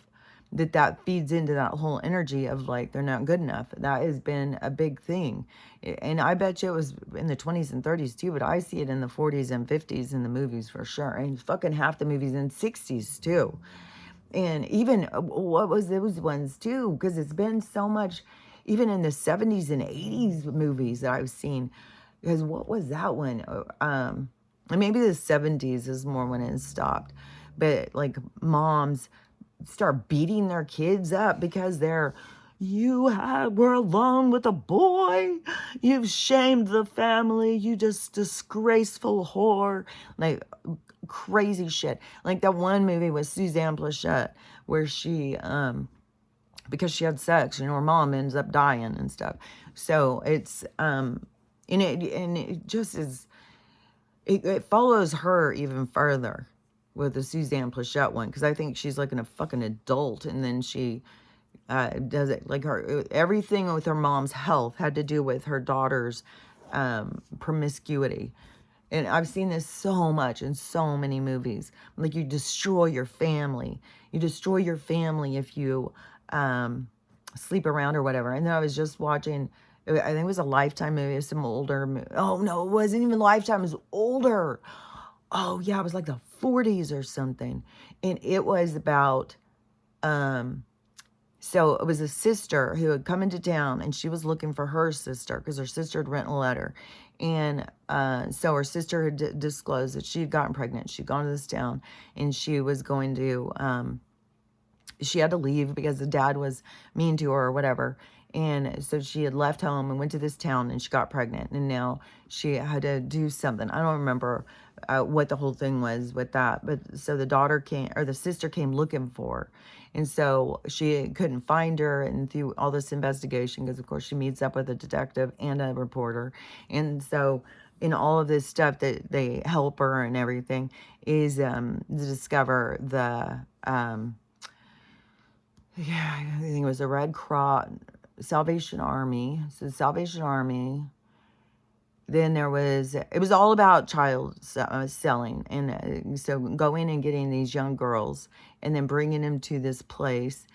that feeds into that whole energy of like, they're not good enough. That has been a big thing. And I bet you it was in the 20s and 30s too, but I see it in the 40s and 50s in the movies for sure. And fucking half the movies in 60s too. And even what was those ones too, because it's been so much, even in the 70s and 80s movies that I've seen. Because what was that one? Maybe the 70s is more when it stopped. But like moms start beating their kids up because were alone with a boy. You've shamed the family. You just disgraceful whore. Like crazy shit. Like that one movie with Suzanne Pleshette where she, because she had sex, her mom ends up dying and stuff. So it's, and it just is, it follows her even further with the Suzanne Pleshette one, because I think she's like a fucking adult, and then she does it like everything with her mom's health had to do with her daughter's promiscuity. And I've seen this so much in so many movies. Like you destroy your family. You destroy your family if you sleep around or whatever. And then I was just watching, I think it was a Lifetime movie, some older movie. Oh no, it wasn't even Lifetime, it was older. Oh yeah, it was like the 40s or something. And it was about So it was a sister who had come into town, and she was looking for her sister because her sister had written a letter. And so her sister had disclosed that she had gotten pregnant. She'd gone to this town, and she was going to, she had to leave because the dad was mean to her or whatever. And so she had left home and went to this town, and she got pregnant. And now she had to do something. I don't remember what the whole thing was with that. But so the daughter came, or the sister came looking for her. And so she couldn't find her, and through all this investigation, because of course she meets up with a detective and a reporter. And so in all of this stuff that they help her and everything is to discover the, yeah, I think it was the Red Cross, Salvation Army. So Salvation Army. Then there was, it was all about child selling. And so going and getting these young girls and then bringing them to this place,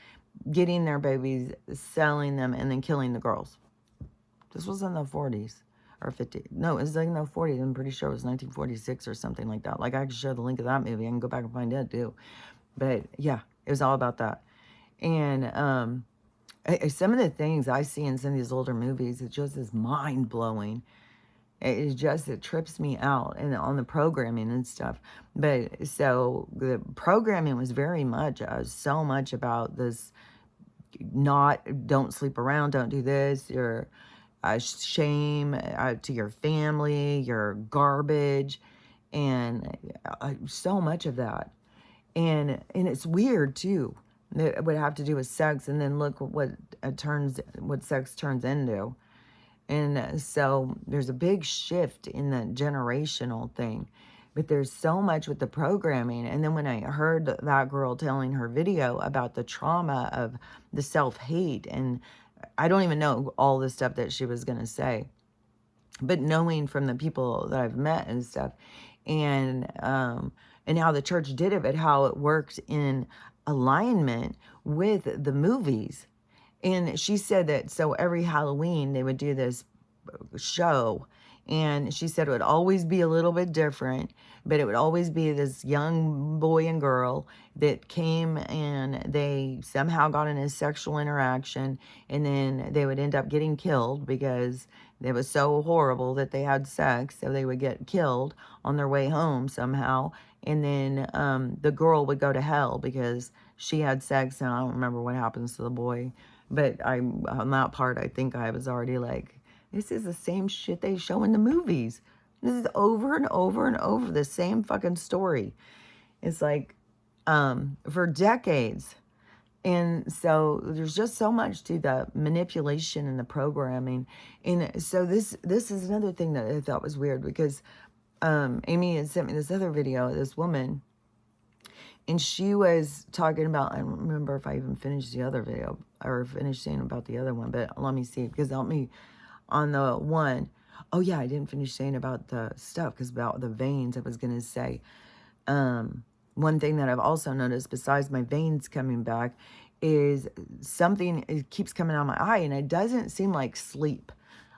getting their babies, selling them, and then killing the girls. This was in the 40s or 50s. No, it was like in the 40s. I'm pretty sure it was 1946 or something like that. Like, I can share the link of that movie. I can go back and find it too. But yeah, it was all about that. And some of the things I see in some of these older movies, it just is mind-blowing. It trips me out, and on the programming and stuff. But so the programming was very much, so much about this, don't sleep around, don't do this, your shame to your family, your garbage, and so much of that. And it's weird too. It would have to do with sex, and then look what sex turns into. And so there's a big shift in the generational thing, but there's so much with the programming. And then when I heard that girl telling her video about the trauma of the self-hate, and I don't even know all the stuff that she was going to say, but knowing from the people that I've met and stuff, and how the church did it, but how it worked in alignment with the movies. And she said that, so every Halloween they would do this show, and she said it would always be a little bit different, but it would always be this young boy and girl that came, and they somehow got in a sexual interaction, and then they would end up getting killed because it was so horrible that they had sex, so they would get killed on their way home somehow. And then the girl would go to hell because she had sex, and I don't remember what happens to the boy. But on that part, I think I was already like, this is the same shit they show in the movies. This is over and over and over the same fucking story. It's like, for decades. And so there's just so much to the manipulation and the programming. And so this is another thing that I thought was weird, because Amy had sent me this other video, this woman, and she was talking about, I don't remember if I even finished the other video or finished saying about the other one, but let me see, because help me on the one. Oh yeah, I didn't finish saying about the stuff, because about the veins I was going to say. One thing that I've also noticed besides my veins coming back is something, it keeps coming out of my eye, and it doesn't seem like sleep.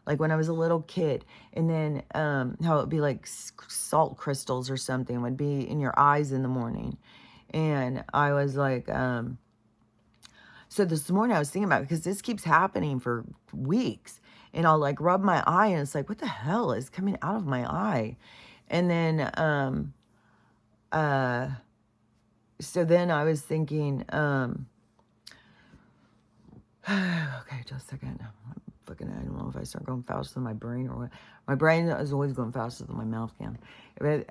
Like when I was a little kid, and then how it would be like salt crystals or something would be in your eyes in the morning. And I was like, so this morning I was thinking about it, because this keeps happening for weeks. And I'll like rub my eye, and it's like, what the hell is coming out of my eye? And then, so then I was thinking, okay, just a second. I don't know if I start going faster than my brain or what. My brain is always going faster than my mouth can. But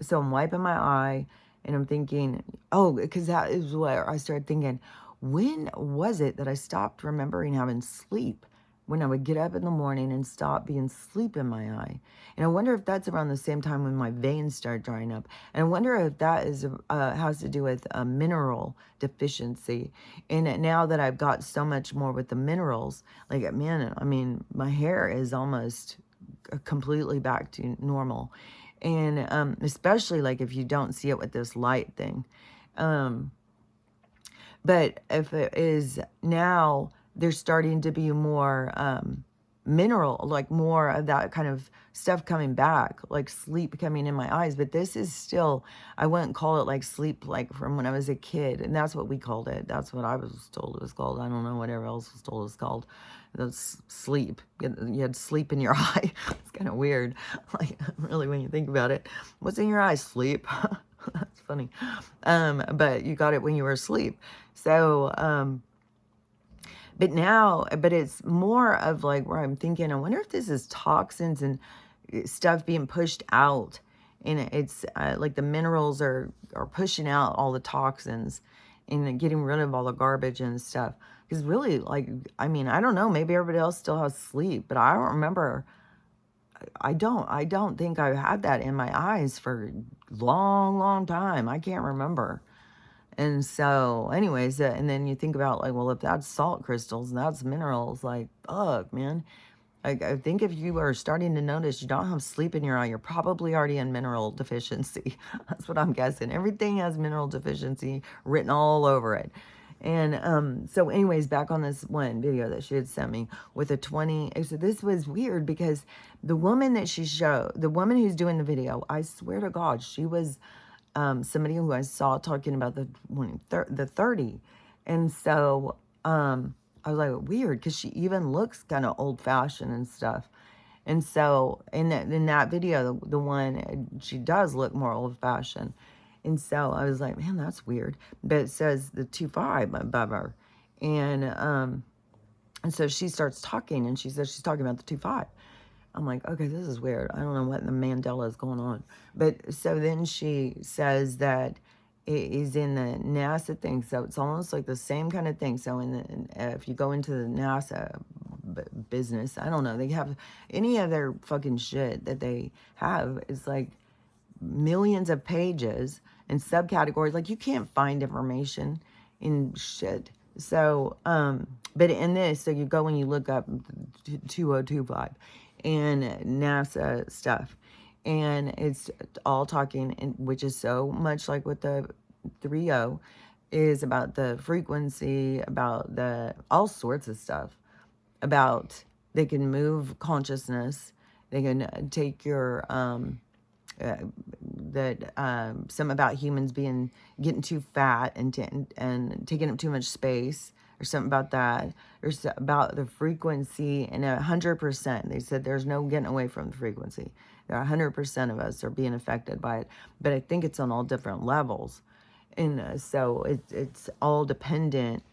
so I'm wiping my eye, and I'm thinking, oh, because that is what I started thinking. When was it that I stopped remembering having sleep? When I would get up in the morning and stop being sleep in my eye. And I wonder if that's around the same time when my veins start drying up. And I wonder if that is has to do with a mineral deficiency. And now that I've got so much more with the minerals, like, man, I mean, my hair is almost completely back to normal. And especially like if you don't see it with this light thing. But if it is now, there's starting to be more mineral, like more of that kind of stuff coming back, like sleep coming in my eyes. But this is still, I wouldn't call it like sleep like from when I was a kid. And that's what we called it. That's what I was told it was called. I don't know whatever else was told it was called. That's sleep. You had sleep in your eye. It's kind of weird. Like, really, when you think about it. What's in your eye? Sleep. That's funny. But you got it when you were asleep. So, but it's more of like where I'm thinking, I wonder if this is toxins and stuff being pushed out. And it's like the minerals are pushing out all the toxins and getting rid of all the garbage and stuff. Because really, like, I mean, I don't know, maybe everybody else still has sleep, but I don't remember. I don't think I've had that in my eyes for a long time. I can't remember. And so, anyways, and then you think about like, well, if that's salt crystals and that's minerals, like, fuck, man. I think if you are starting to notice you don't have sleep in your eye, you're probably already in mineral deficiency. That's what I'm guessing. Everything has mineral deficiency written all over it. And so anyways, back on this one video that she had sent me with a 20. So this was weird because the woman that she showed, the woman who's doing the video, I swear to God, she was somebody who I saw talking about the 30. And so I was like, weird, because she even looks kind of old-fashioned and stuff. And so in that video, the one, she does look more old-fashioned. And so I was like, man, that's weird. But it says the 25 above her. And so she starts talking, and she says she's talking about the 25. I'm like, okay, this is weird. I don't know what in the Mandela is going on. But so then she says that it is in the NASA thing. So it's almost like the same kind of thing. So if you go into the NASA business, I don't know, they have any other fucking shit that they have. It's like millions of pages and subcategories. Like, you can't find information in shit. So, but in this, so you go and you look up 2025 and NASA stuff, and it's all talking, which is so much like what the 30 is about, the frequency, about the all sorts of stuff, about they can move consciousness, they can take your some about humans getting too fat and taking up too much space, or something about that. There's about the frequency, and 100%. They said there's no getting away from the frequency. There are 100% of us are being affected by it, but I think it's on all different levels, and so it's all dependent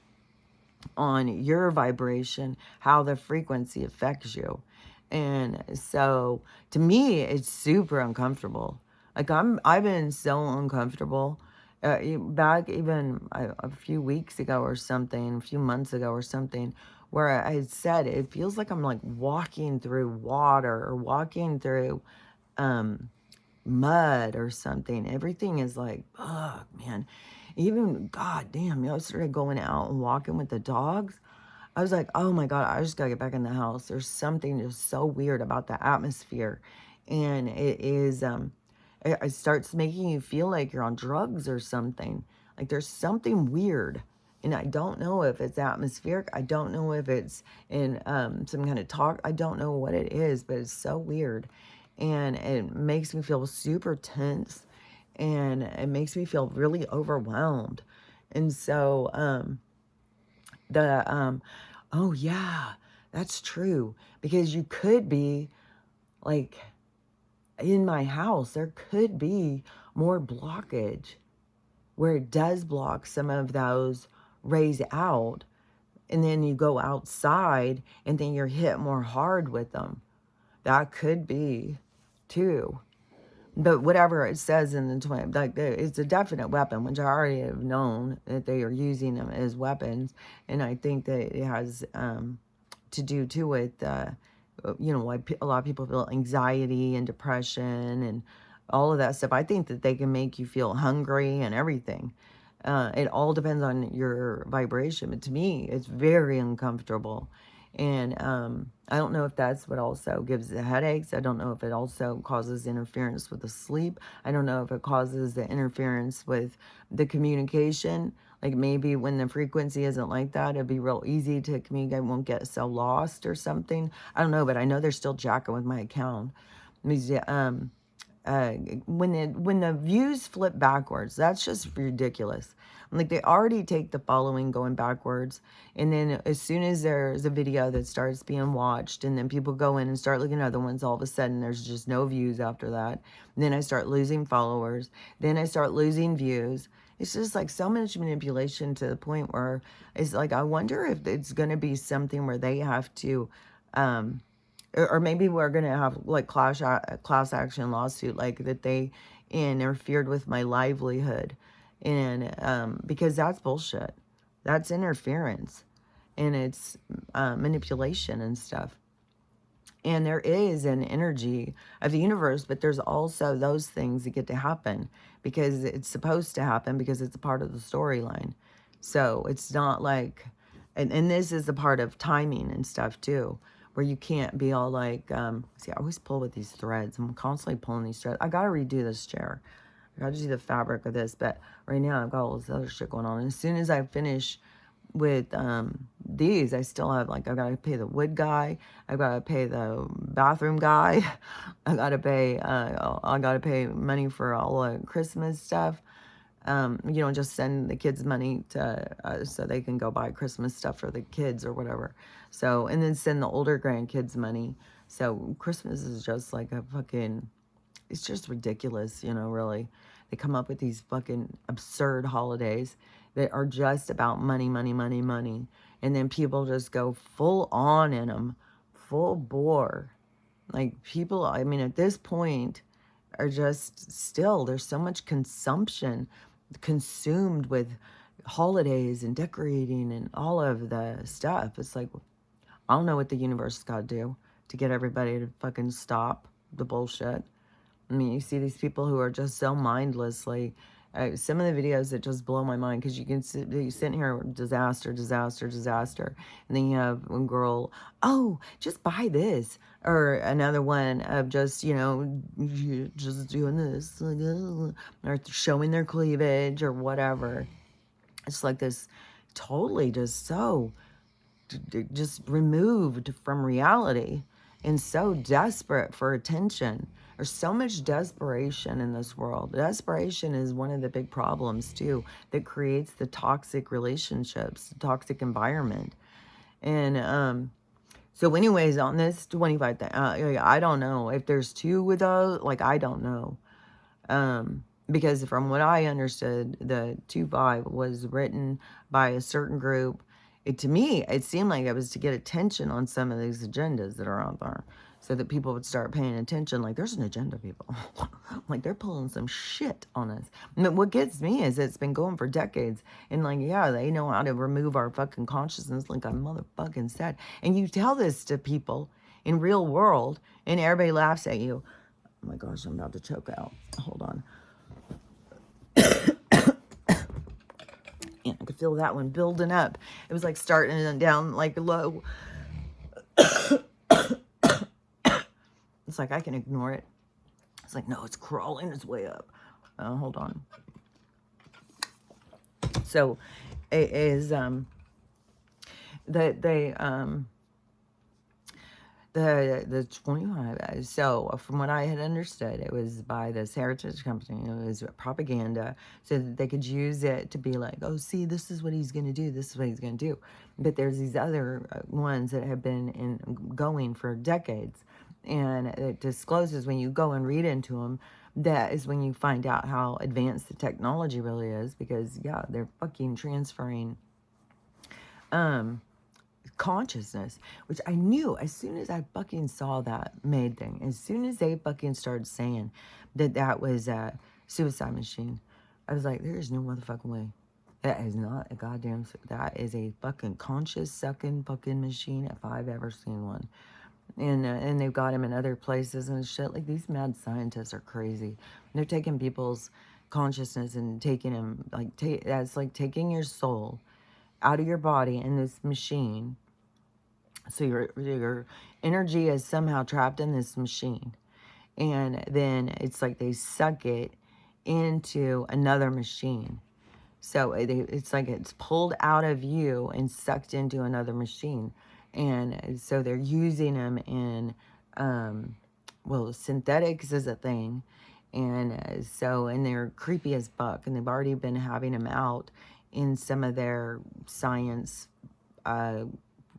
on your vibration, how the frequency affects you. And so to me, it's super uncomfortable. Like, I've been so uncomfortable back even a few weeks ago or something, a few months ago or something, where I had said it feels like I'm like walking through water or walking through mud or something. Everything is like, oh man. Even, god damn, I started going out and walking with the dogs. I was like, oh my God, I just gotta get back in the house. There's something just so weird about the atmosphere. And it is, it starts making you feel like you're on drugs or something. Like, there's something weird. And I don't know if it's atmospheric. I don't know if it's in some kind of talk. I don't know what it is, but it's so weird. And it makes me feel super tense. And it makes me feel really overwhelmed. And so, oh yeah, that's true. Because you could be like, in my house, there could be more blockage where it does block some of those rays out. And then you go outside and then you're hit more hard with them. That could be too. But whatever it says in the 20, like, it's a definite weapon, which I already have known that they are using them as weapons. And I think that it has to do too with, you know, why a lot of people feel anxiety and depression and all of that stuff. I think that they can make you feel hungry and everything. It all depends on your vibration. But to me, it's very uncomfortable. And I don't know if that's what also gives the headaches. I don't know if it also causes interference with the sleep. I don't know if it causes the interference with the communication. Like maybe when the frequency isn't like that, it'd be real easy to communicate. Won't get so lost or something. I don't know, but I know they're still jacking with my account. Uh, when the views flip backwards, that's just ridiculous. Like they already take the following going backwards, and then as soon as there's a video that starts being watched, and then people go in and start looking at other ones, all of a sudden there's just no views after that. And then I start losing followers. Then I start losing views. It's just like so much manipulation to the point where it's like I wonder if it's going to be something where they have to. Or maybe we're going to have like class action lawsuit, like that they interfered with my livelihood. And because that's bullshit. That's interference. And it's manipulation and stuff. And there is an energy of the universe, but there's also those things that get to happen because it's supposed to happen because it's a part of the storyline. So it's not like, and this is a part of timing and stuff too, where you can't be all like, see, I always pull with these threads. I'm constantly pulling these threads. I got to redo this chair. I got to do the fabric of this, but right now I've got all this other shit going on. And as soon as I finish with these, I still have, like, I've got to pay the wood guy. I've got to pay the bathroom guy. I got to pay money for all the Christmas stuff. Just send the kids money to so they can go buy Christmas stuff for the kids or whatever. So, and then send the older grandkids money. So Christmas is just like a fucking, it's just ridiculous, really. They come up with these fucking absurd holidays that are just about money, money, money, money. And then people just go full on in them, full bore. Like people, I mean, at this point are just still, there's so much consumption consumed with holidays and decorating and all of the stuff. It's like, I don't know what the universe has got to do to get everybody to fucking stop the bullshit. I mean, you see these people who are just so mindlessly, some of the videos that just blow my mind, because you sit here, disaster, disaster, disaster. And then you have one girl, oh, just buy this. Or another one of just, just doing this. Or showing their cleavage or whatever. It's like this totally just so, just removed from reality. And so desperate for attention. There's so much desperation in this world. Desperation is one of the big problems, too, that creates the toxic relationships, the toxic environment. And so anyways, on this 25 thing, I don't know if there's two of those. Like, I don't know. Because from what I understood, the 2-5 was written by a certain group. To me, it seemed like it was to get attention on some of these agendas that are out there, so that people would start paying attention. Like, there's an agenda, people. Like, they're pulling some shit on us. And what gets me is it's been going for decades. And, like, yeah, they know how to remove our fucking consciousness, like I motherfucking said. And you tell this to people in real world, and everybody laughs at you. Oh, my gosh, I'm about to choke out. Hold on. I could feel that one building up. It was like starting down like low. It's like I can ignore it. It's like, no, it's crawling its way up. Hold on. So it is the 25. So from what I had understood, it was by this heritage company. It was propaganda so that they could use it to be like, oh, see, this is what he's going to do. This is what he's going to do. But there's these other ones that have been going for decades. And it discloses when you go and read into them, that is when you find out how advanced the technology really is. Because, yeah, they're fucking transferring consciousness, which I knew as soon as I fucking saw that made thing, as soon as they fucking started saying that was a suicide machine, I was like, there's no motherfucking way. That is not a goddamn, that is a fucking conscious sucking fucking machine if I've ever seen one. And they've got him in other places and shit. Like, these mad scientists are crazy. They're taking people's consciousness and taking them, like, that's like taking your soul out of your body in this machine. So your energy is somehow trapped in this machine. And then it's like they suck it into another machine. So it's like it's pulled out of you and sucked into another machine. And so they're using them in, well, synthetics is a thing. And and they're creepy as fuck. And they've already been having them out in some of their science,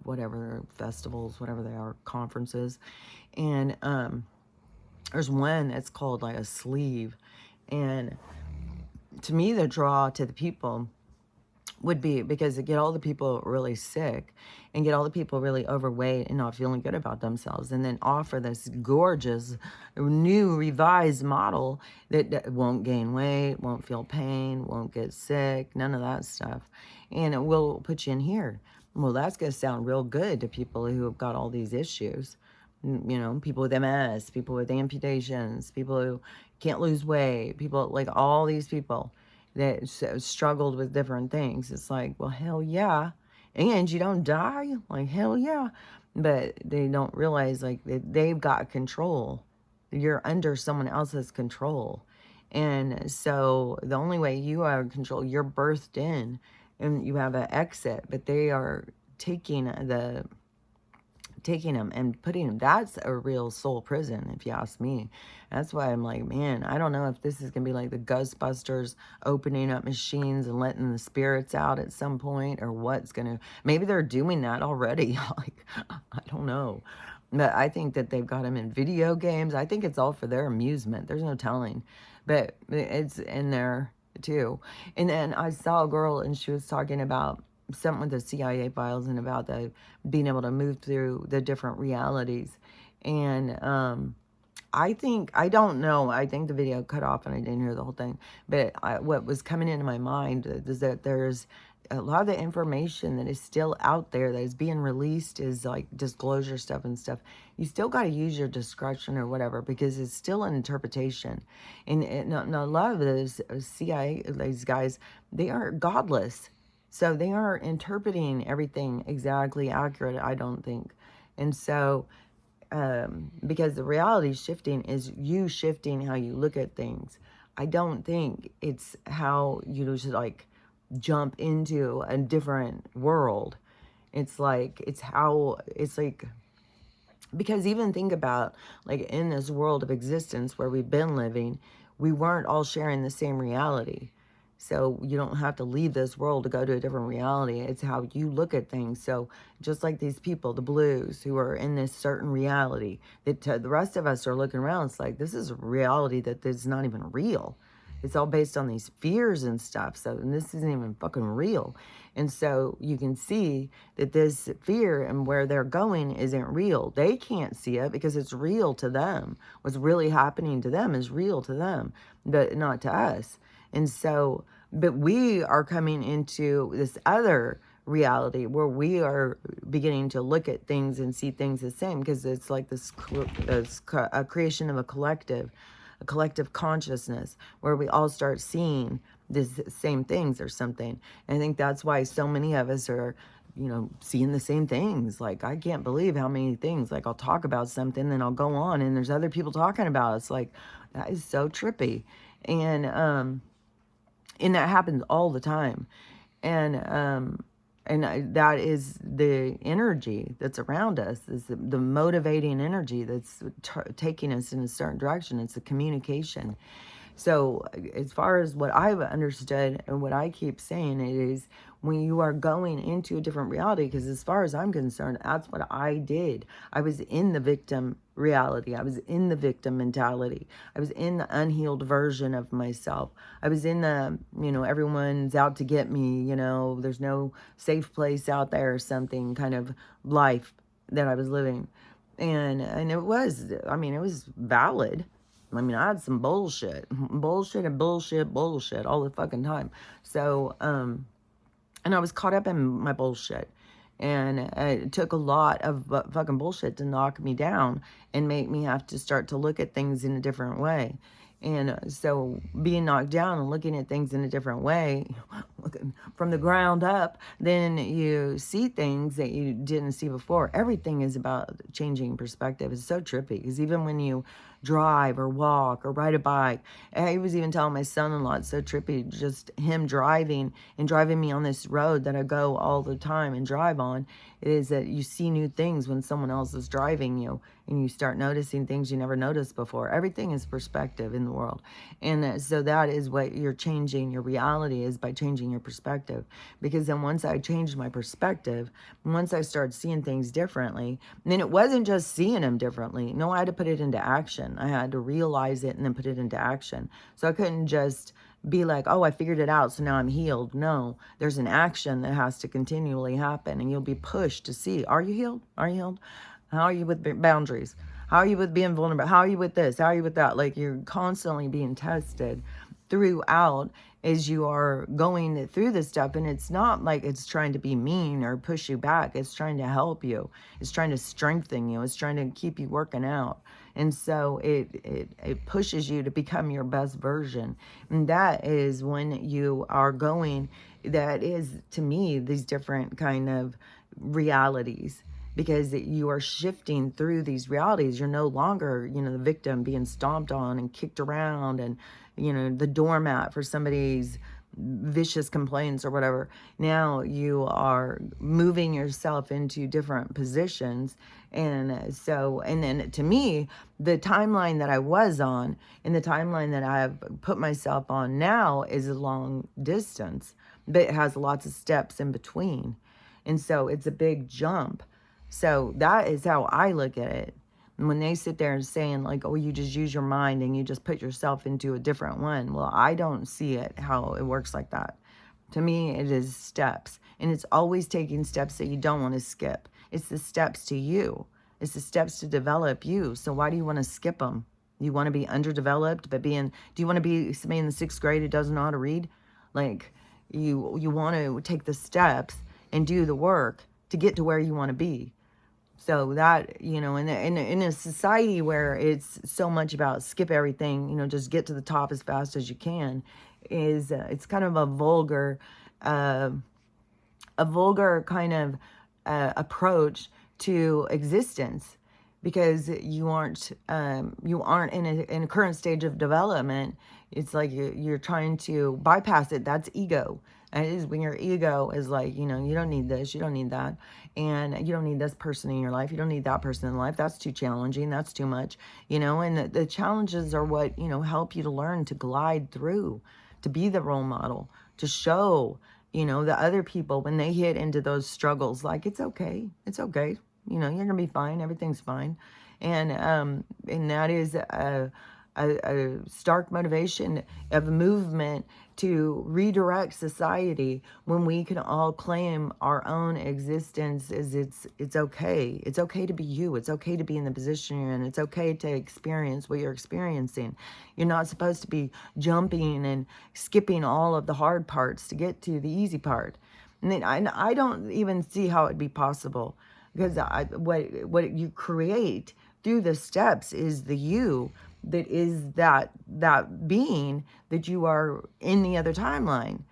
whatever, festivals, whatever they are, conferences. And there's one that's called like a sleeve. And to me, the draw to the people would be because to get all the people really sick and get all the people really overweight and not feeling good about themselves, and then offer this gorgeous new revised model that won't gain weight, won't feel pain, won't get sick, none of that stuff. And it will put you in here. Well, that's going to sound real good to people who have got all these issues. You know, people with MS, people with amputations, people who can't lose weight, people like all these people that struggled with different things. It's like, well, hell yeah. And you don't die? Like, hell yeah. But they don't realize, like, they've got control. You're under someone else's control. And so the only way you are in control, you're birthed in and you have an exit, but they are taking them and putting them. That's a real soul prison, if you ask me. That's why I'm like, man, I don't know if this is gonna be like the Ghostbusters opening up machines and letting the spirits out at some point, or what's gonna, maybe they're doing that already. Like, I don't know. But I think that they've got them in video games. I think it's all for their amusement. There's no telling. But it's in there too. And then I saw a girl and she was talking about something with the CIA files and about the being able to move through the different realities. And I don't know, I think the video cut off and I didn't hear the whole thing, but what was coming into my mind is that there's a lot of the information that is still out there that is being released is like disclosure stuff and stuff. You still got to use your discretion or whatever, because it's still an interpretation. And a lot of those CIA, these guys, they are godless. So they aren't interpreting everything exactly accurate, I don't think. And so, because the reality shifting is you shifting how you look at things. I don't think it's how you should like jump into a different world. It's like, because even think about, like, in this world of existence where we've been living, we weren't all sharing the same reality. So you don't have to leave this world to go to a different reality. It's how you look at things. So just like these people, the blues, who are in this certain reality, that the rest of us are looking around, it's like, this is a reality that is not even real. It's all based on these fears and stuff. So and this isn't even fucking real. And so you can see that this fear and where they're going isn't real. They can't see it because it's real to them. What's really happening to them is real to them, but not to us. And so, but we are coming into this other reality where we are beginning to look at things and see things the same, because it's like this a creation of a collective consciousness where we all start seeing the same things or something. And I think that's why so many of us are, you know, seeing the same things. Like, I can't believe how many things, like, I'll talk about something, then I'll go on and there's other people talking about it. It's like, that is so trippy. And that happens all the time. And that is the energy that's around us, is the motivating energy that's taking us in a certain direction. It's the communication. So as far as what I've understood and what I keep saying, it is when you are going into a different reality, because as far as I'm concerned, that's what I did. I was in the victim reality. I was in the victim mentality. I was in the unhealed version of myself. I was in the, you know, everyone's out to get me, you know, there's no safe place out there or something kind of life that I was living. And it was, I mean, it was valid. I mean, I had some bullshit all the fucking time. So, and I was caught up in my bullshit. And it took a lot of fucking bullshit to knock me down and make me have to start to look at things in a different way. And so being knocked down and looking at things in a different way, looking from the ground up, then you see things that you didn't see before. Everything is about changing perspective. It's so trippy, because even when you drive or walk or ride a bike. I was even telling my son-in-law, it's so trippy, just him driving and driving me on this road that I go all the time and drive on, is that you see new things when someone else is driving you, and you start noticing things you never noticed before. Everything is perspective in the world. And so that is what you're changing your reality, is by changing your perspective. Because then once I changed my perspective, once I started seeing things differently, then it wasn't just seeing them differently. No, I had to put it into action. I had to realize it and then put it into action. So I couldn't just be like, oh, I figured it out, so now I'm healed. No, there's an action that has to continually happen, and you'll be pushed to see, are you healed? Are you healed? How are you with boundaries? How are you with being vulnerable? How are you with this? How are you with that? Like, you're constantly being tested throughout as you are going through this stuff. And it's not like it's trying to be mean or push you back. It's trying to help you. It's trying to strengthen you. It's trying to keep you working out. And so it pushes you to become your best version. And that is when you are going, that is, to me, these different kind of realities, because you are shifting through these realities. You're no longer, the victim being stomped on and kicked around and, the doormat for somebody's vicious complaints or whatever. Now you are moving yourself into different positions. And so, and then to me, the timeline that I was on and the timeline that I've put myself on now is a long distance, but it has lots of steps in between. And so it's a big jump. So that is how I look at it. And when they sit there and saying like, oh, you just use your mind and you just put yourself into a different one. Well, I don't see it how it works like that. To me, it is steps. And it's always taking steps that you don't want to skip. It's the steps to you. It's the steps to develop you. So why do you want to skip them? You want to be underdeveloped, but do you want to be somebody in the 6th grade who doesn't know how to read? Like, you want to take the steps and do the work to get to where you want to be. So that, in a society where it's so much about skip everything, just get to the top as fast as you can, is it's kind of a vulgar kind of approach to existence, because you aren't in a current stage of development. It's like you're trying to bypass it. That's ego. And it is when your ego is like, you don't need this, you don't need that, and you don't need this person in your life, you don't need that person in life. That's too challenging. That's too much, and the challenges are what, help you to learn to glide through, to be the role model, to show, the other people when they hit into those struggles, like, it's okay. It's okay. You're going to be fine. Everything's fine. And that is a stark motivation of a movement to redirect society, when we can all claim our own existence as it's okay. It's okay to be you. It's okay to be in the position you're in. It's okay to experience what you're experiencing. You're not supposed to be jumping and skipping all of the hard parts to get to the easy part. And then I don't even see how it'd be possible, because what you create through the steps is the you that is that being that you are in the other timeline.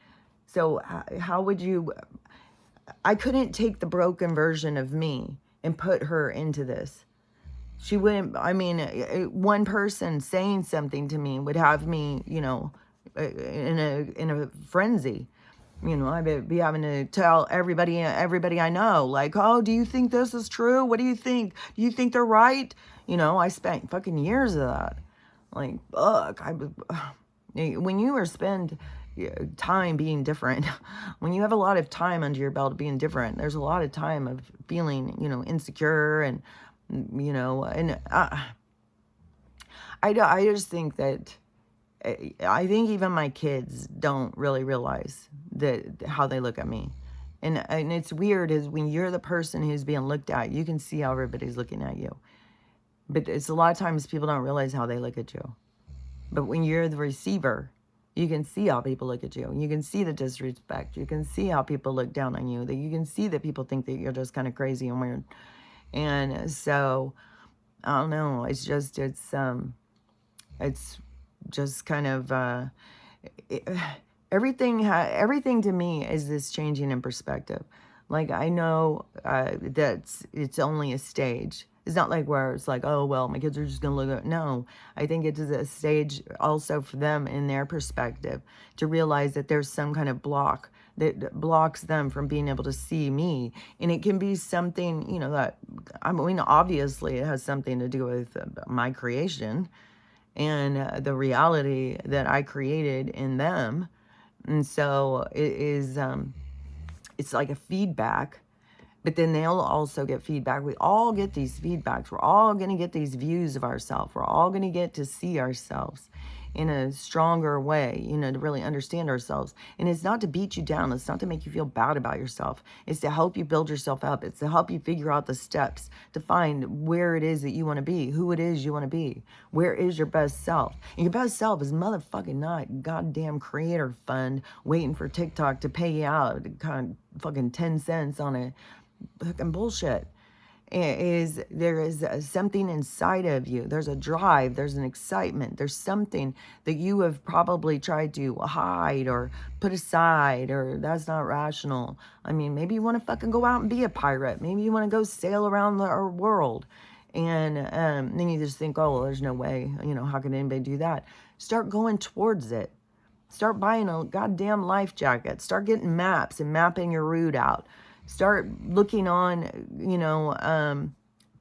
So how would you, I couldn't take the broken version of me and put her into this. She wouldn't, one person saying something to me would have me, in a frenzy. I'd be having to tell everybody I know, like, oh, do you think this is true? What do you think? Do you think they're right? I spent fucking years of that. Like, fuck, when you spend time being different, when you have a lot of time under your belt being different, there's a lot of time of feeling, insecure and, and I just think that, I think even my kids don't really realize how they look at me. And it's weird, is when you're the person who's being looked at, you can see how everybody's looking at you. But it's a lot of times people don't realize how they look at you. But when you're the receiver, you can see how people look at you. You can see the disrespect. You can see how people look down on you. That you can see that people think that you're just kind of crazy and weird. And so, I don't know. It's just kind of everything to me is this changing in perspective. Like, I know that it's only a stage. It's not like where it's like, oh, well, my kids are just going to look at, no, I think it's a stage also for them in their perspective to realize that there's some kind of block that blocks them from being able to see me. And it can be something, you know, that, I mean, obviously it has something to do with my creation and the reality that I created in them. And so it is, it's like a feedback, but then they'll also get feedback. We all get these feedbacks. We're all going to get these views of ourselves. We're all going to get to see ourselves in a stronger way, you know, to really understand ourselves. And it's not to beat you down. It's not to make you feel bad about yourself. It's to help you build yourself up. It's to help you figure out the steps to find where it is that you want to be, who it is you want to be, where is your best self. And your best self is motherfucking not goddamn creator fund waiting for TikTok to pay you out kind of fucking 10 cents on a fucking bullshit. There is something inside of you. There's a drive, there's an excitement, there's something that you have probably tried to hide or put aside, or that's not rational. I mean, maybe you want to fucking go out and be a pirate. Maybe you want to go sail around our world. And then you just think, oh, well, there's no way, you know, how can anybody do that? Start going towards it. Start buying a goddamn life jacket. Start getting maps and mapping your route out. Start looking on, you know,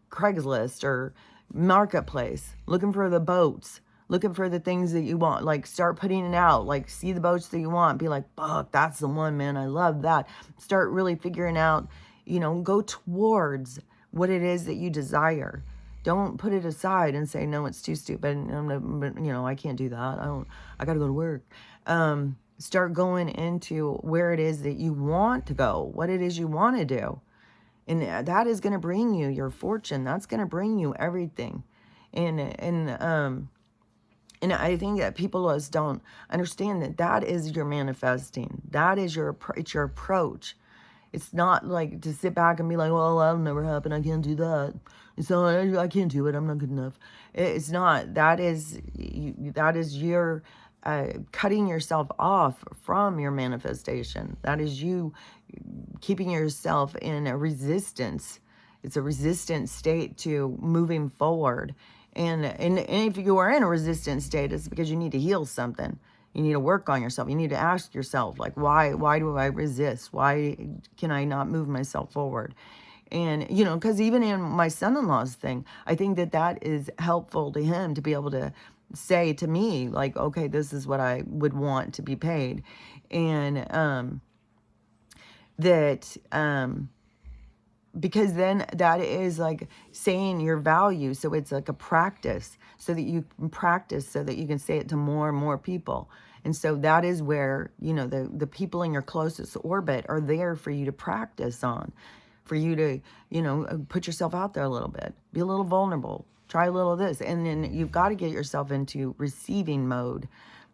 Craigslist or Marketplace, looking for the boats, looking for the things that you want. Like, start putting it out. Like, see the boats that you want. Be like, fuck, that's the one, man. I love that. Start really figuring out, you know, go towards what it is that you desire. Don't put it aside and say, no, it's too stupid. You know, I can't do that. I got to go to work. Start going into where it is that you want to go, what it is you want to do. And that is going to bring you your fortune. That's going to bring you everything. And I think that people just don't understand that that is your manifesting. That is it's your approach. It's not like to sit back and be like, well, that'll never happen. I can't do that. So I can't do it. I'm not good enough. It's not. That is your cutting yourself off from your manifestation. That is you keeping yourself in a resistance. It's a resistant state to moving forward. And if you are in a resistant state, it's because you need to heal something. You need to work on yourself. You need to ask yourself, like, why do I resist? Why can I not move myself forward? And, you know, because even in my son-in-law's thing, I think that is helpful to him to be able to say to me, like, okay, this is what I would want to be paid. And because then that is like saying your value. So it's like a practice, so that you can practice, so that you can say it to more and more people. And so that is where, you know, the people in your closest orbit are there for you to practice on, for you to, you know, put yourself out there a little bit, be a little vulnerable, try a little of this. And then you've got to get yourself into receiving mode,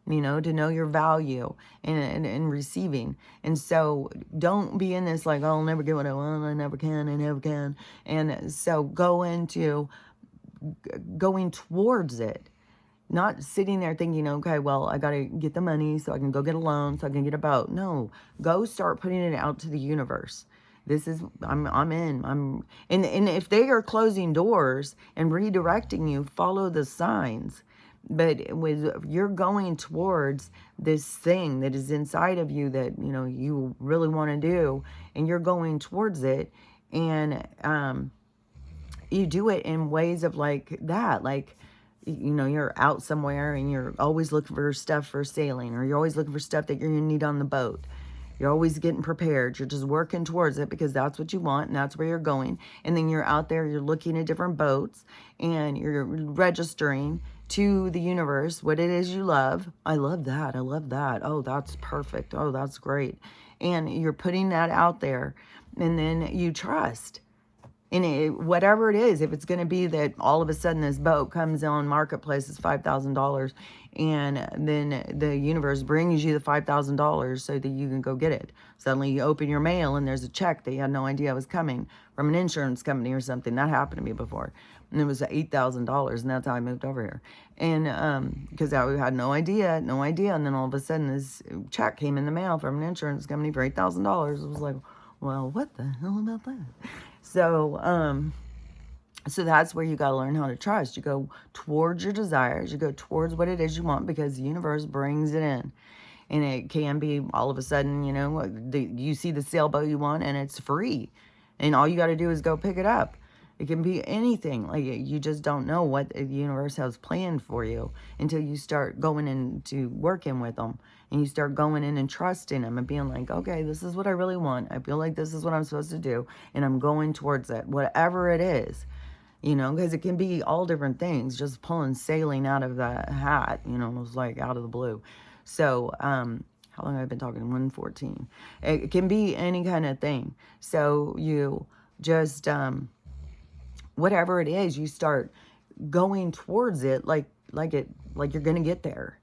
you know, to know your value and receiving. And so don't be in this like, oh, I'll never get what I want. I never can. And so go into going towards it, not sitting there thinking, okay, well, I got to get the money so I can go get a loan, so I can get a boat. No, go start putting it out to the universe. This is, I'm in. And if they are closing doors and redirecting you, follow the signs. But with you're going towards this thing that is inside of you that, you know, you really want to do, and you're going towards it, and you do it in ways of like that, like, you know, you're out somewhere and you're always looking for stuff for sailing, or you're always looking for stuff that you're gonna need on the boat. You're always getting prepared. You're just working towards it because that's what you want and that's where you're going. And then you're out there, you're looking at different boats and you're registering to the universe what it is you love. I love that. I love that. Oh, that's perfect. Oh, that's great. And you're putting that out there, and then you trust. And whatever it is, if it's going to be that all of a sudden this boat comes on Marketplace, it's $5,000, and then the universe brings you the $5,000 so that you can go get it. Suddenly you open your mail and there's a check that you had no idea was coming from an insurance company or something. That happened to me before. And it was $8,000, and that's how I moved over here. And because I had no idea. And then all of a sudden this check came in the mail from an insurance company for $8,000. I was like, well, what the hell about that? So, So that's where you got to learn how to trust. You go towards your desires, you go towards what it is you want, because the universe brings it in. And it can be all of a sudden, you know, you see the sailboat you want and it's free. And all you got to do is go pick it up. It can be anything. Like, you just don't know what the universe has planned for you until you start going into working with them. And you start going in and trusting them and being like, okay, this is what I really want. I feel like this is what I'm supposed to do. And I'm going towards it, whatever it is. You know, because it can be all different things, just pulling sailing out of the hat, you know, it was like out of the blue. So, how long have I been talking? 114. It can be any kind of thing. So you just, whatever it is, you start going towards it like you're going to get there.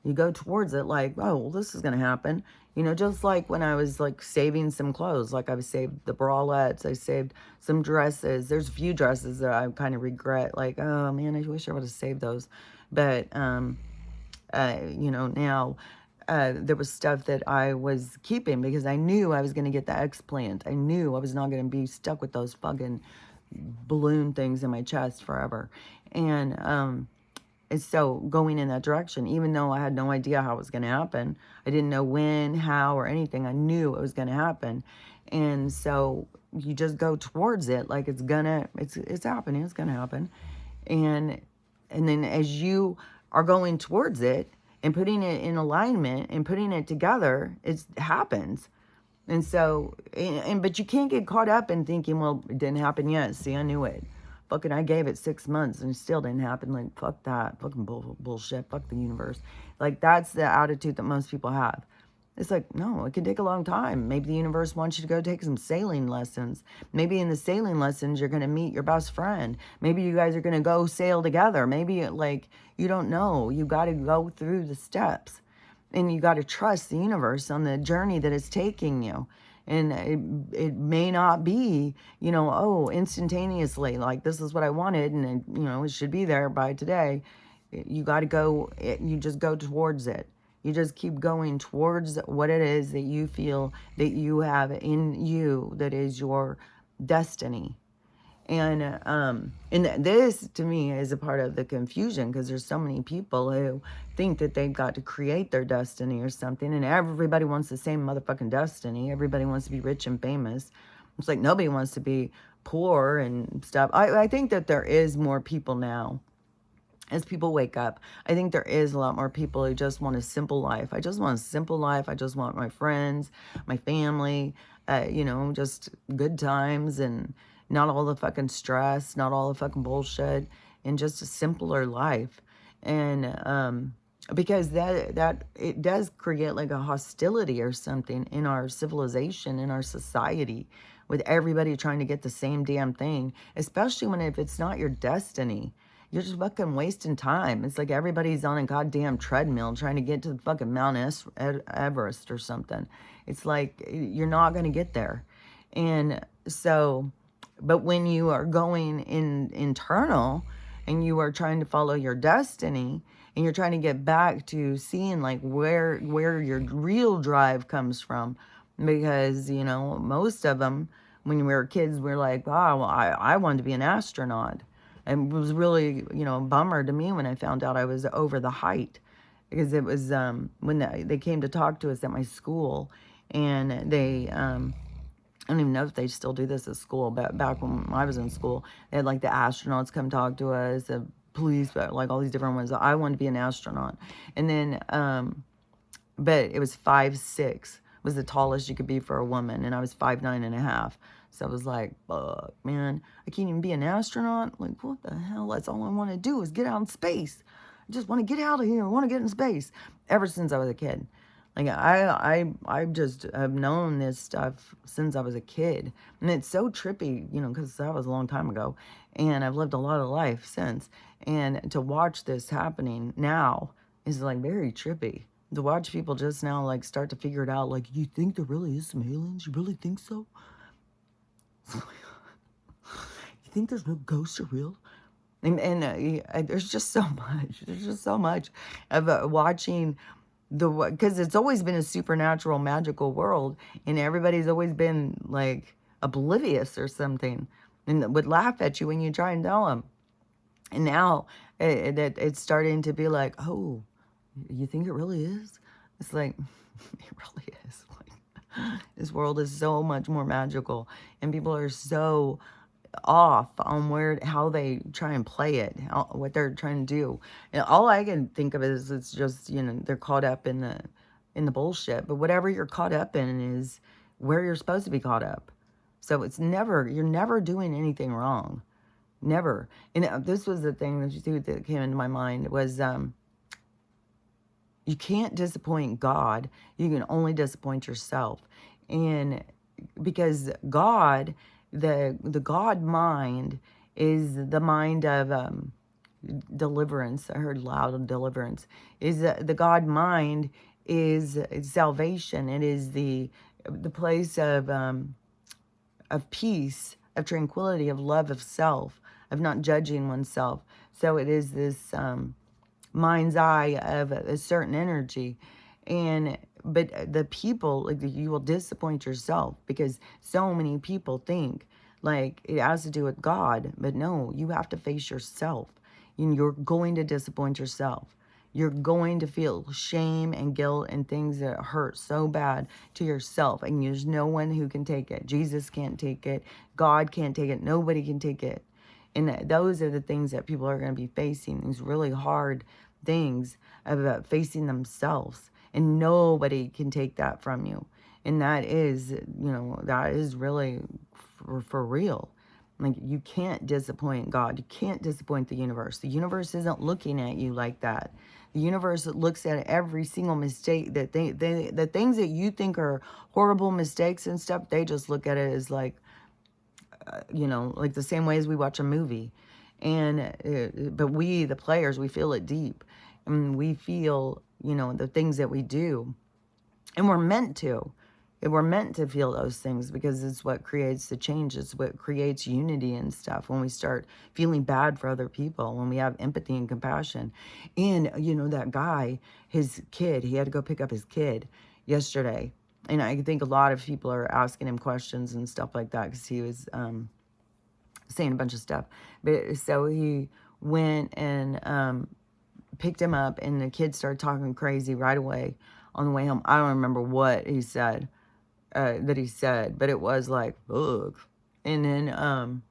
You go towards it like, oh, well, this is going to happen. You know, just like when I was like saving some clothes, like I've saved the bralettes, I saved some dresses. There's a few dresses that I kind of regret, like, oh man, I wish I would have saved those. But, you know, now there was stuff that I was keeping because I knew I was going to get the explant. I knew I was not going to be stuck with those fucking balloon things in my chest forever. And so going in that direction, even though I had no idea how it was going to happen, I didn't know when, how, or anything. I knew it was going to happen. And so you just go towards it like it's happening, it's going to happen. And then as you are going towards it and putting it in alignment and putting it together, it happens. And so, but you can't get caught up in thinking, well, it didn't happen yet. See, I knew it. Fucking, I gave it 6 months and it still didn't happen. Like, fuck that. Fucking bullshit. Fuck the universe. Like, that's the attitude that most people have. It's like, no, it can take a long time. Maybe the universe wants you to go take some sailing lessons. Maybe in the sailing lessons, you're going to meet your best friend. Maybe you guys are going to go sail together. Maybe, like, you don't know. You got to go through the steps. And you got to trust the universe on the journey that it's taking you. And it may not be, you know, oh, instantaneously, like this is what I wanted and, you know, it should be there by today. You got to go, you just go towards it. You just keep going towards what it is that you feel that you have in you that is your destiny. And this, to me, is a part of the confusion because there's so many people who think that they've got to create their destiny or something, and everybody wants the same motherfucking destiny. Everybody wants to be rich and famous. It's like nobody wants to be poor and stuff. I think that there is more people now. As people wake up, I think there is a lot more people who just want a simple life. I just want a simple life. I just want my friends, my family, you know, just good times and not all the fucking stress, not all the fucking bullshit, and just a simpler life. And because that it does create like a hostility or something in our civilization, in our society, with everybody trying to get the same damn thing, especially when if it's not your destiny. You're just fucking wasting time. It's like everybody's on a goddamn treadmill trying to get to the fucking Mount Everest or something. It's like you're not going to get there. And so, but when you are going internal and you are trying to follow your destiny and you're trying to get back to seeing like where your real drive comes from, because, you know, most of them, when we were kids, we're like, oh, well, I wanted to be an astronaut. And it was really, you know, a bummer to me when I found out I was over the height, because it was when they came to talk to us at my school, and they, I don't even know if they still do this at school, but back when I was in school, they had like the astronauts come talk to us, the police, like all these different ones. I wanted to be an astronaut. And then, but it was 5'6" was the tallest you could be for a woman, and I was 5'9.5". So I was like, fuck, man, I can't even be an astronaut. Like, what the hell? That's all I want to do is get out in space. I just want to get out of here. I want to get in space. Ever since I was a kid. Like, I just have known this stuff since I was a kid. And it's so trippy, you know, because that was a long time ago. And I've lived a lot of life since. And to watch this happening now is, like, very trippy. To watch people just now, like, start to figure it out. Like, you think there really is some aliens? You really think so? You think there's no ghosts or real? And there's just so much. There's just so much of watching because it's always been a supernatural, magical world, and everybody's always been like oblivious or something. and would laugh at you when you try and tell them. And now it's starting to be like, oh, you think it really is? It's like, it really is. Like, this world is so much more magical, and people are so off on how they try and play it, what they're trying to do. And all I can think of is it's just, they're caught up in the bullshit. But whatever you're caught up in is where you're supposed to be caught up. So you're never doing anything wrong. Never. And this was the thing that came into my mind was, you can't disappoint God. You can only disappoint yourself. And because God, the God mind is the mind of deliverance. I heard loud deliverance. Is the God mind is salvation. It is the place of peace, of tranquility, of love of self, of not judging oneself. So it is this mind's eye of a certain energy. But the people, like, you will disappoint yourself, because so many people think like it has to do with God. But no, you have to face yourself. You're going to disappoint yourself. You're going to feel shame and guilt and things that hurt so bad to yourself. And there's no one who can take it. Jesus can't take it. God can't take it. Nobody can take it. And those are the things that people are going to be facing. These really hard things about facing themselves. And nobody can take that from you. And that is, that is really for real. Like, you can't disappoint God. You can't disappoint the universe. The universe isn't looking at you like that. The universe looks at every single mistake that the things that you think are horrible mistakes and stuff, they just look at it as like, like the same way as we watch a movie. But we, the players, we feel it deep. And we feel, the things that we do. And we're meant to. We're meant to feel those things, because it's what creates the change. It's what creates unity and stuff. When we start feeling bad for other people, when we have empathy and compassion. And, that guy, his kid, he had to go pick up his kid yesterday. And I think a lot of people are asking him questions and stuff like that, because he was saying a bunch of stuff. But so he went and picked him up, and the kid started talking crazy right away on the way home. I don't remember what he said. That he said, but it was like, ugh. And then,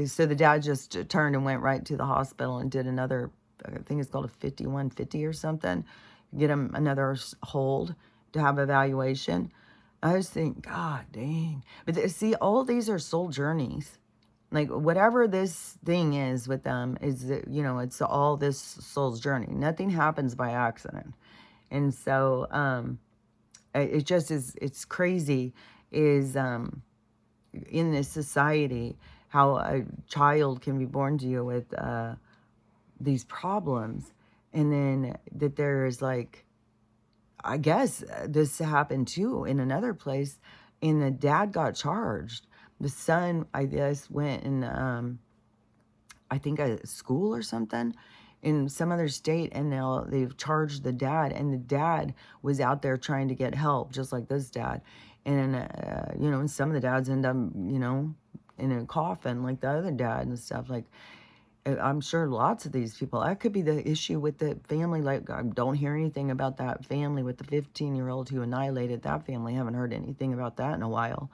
so the dad just turned and went right to the hospital and did another, I think it's called a 5150 or something, get him another hold to have evaluation. I just think, God dang. But see, all these are soul journeys. Like, whatever this thing is with them is, it's all this soul's journey. Nothing happens by accident. And so, it just is, it's crazy is in this society how a child can be born to you with these problems, and then that there is, like, I guess this happened too in another place, and the dad got charged. The son, I guess, went in I think a school or something in some other state, and now they've charged the dad, and the dad was out there trying to get help, just like this dad. And, and some of the dads end up, in a coffin like the other dad and stuff. Like, I'm sure lots of these people, that could be the issue with the family. Like, I don't hear anything about that family with the 15-year-old who annihilated that family. I haven't heard anything about that in a while.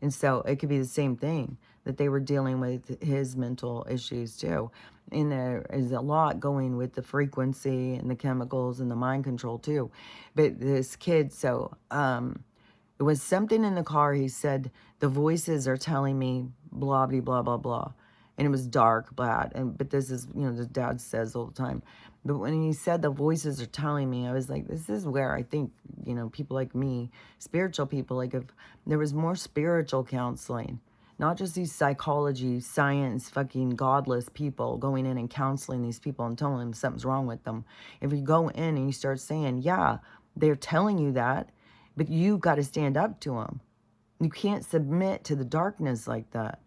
And so it could be the same thing, that they were dealing with his mental issues too. And there is a lot going with the frequency and the chemicals and the mind control too. But this kid, so it was something in the car. He said, the voices are telling me blah, blah, blah, blah, blah. And it was dark, bad. But this is, the dad says all the time. But when he said the voices are telling me, I was like, this is where I think, people like me, spiritual people, like, if there was more spiritual counseling, not just these psychology, science, fucking godless people going in and counseling these people and telling them something's wrong with them. If you go in and you start saying, yeah, they're telling you that, but you got to stand up to them. You can't submit to the darkness like that.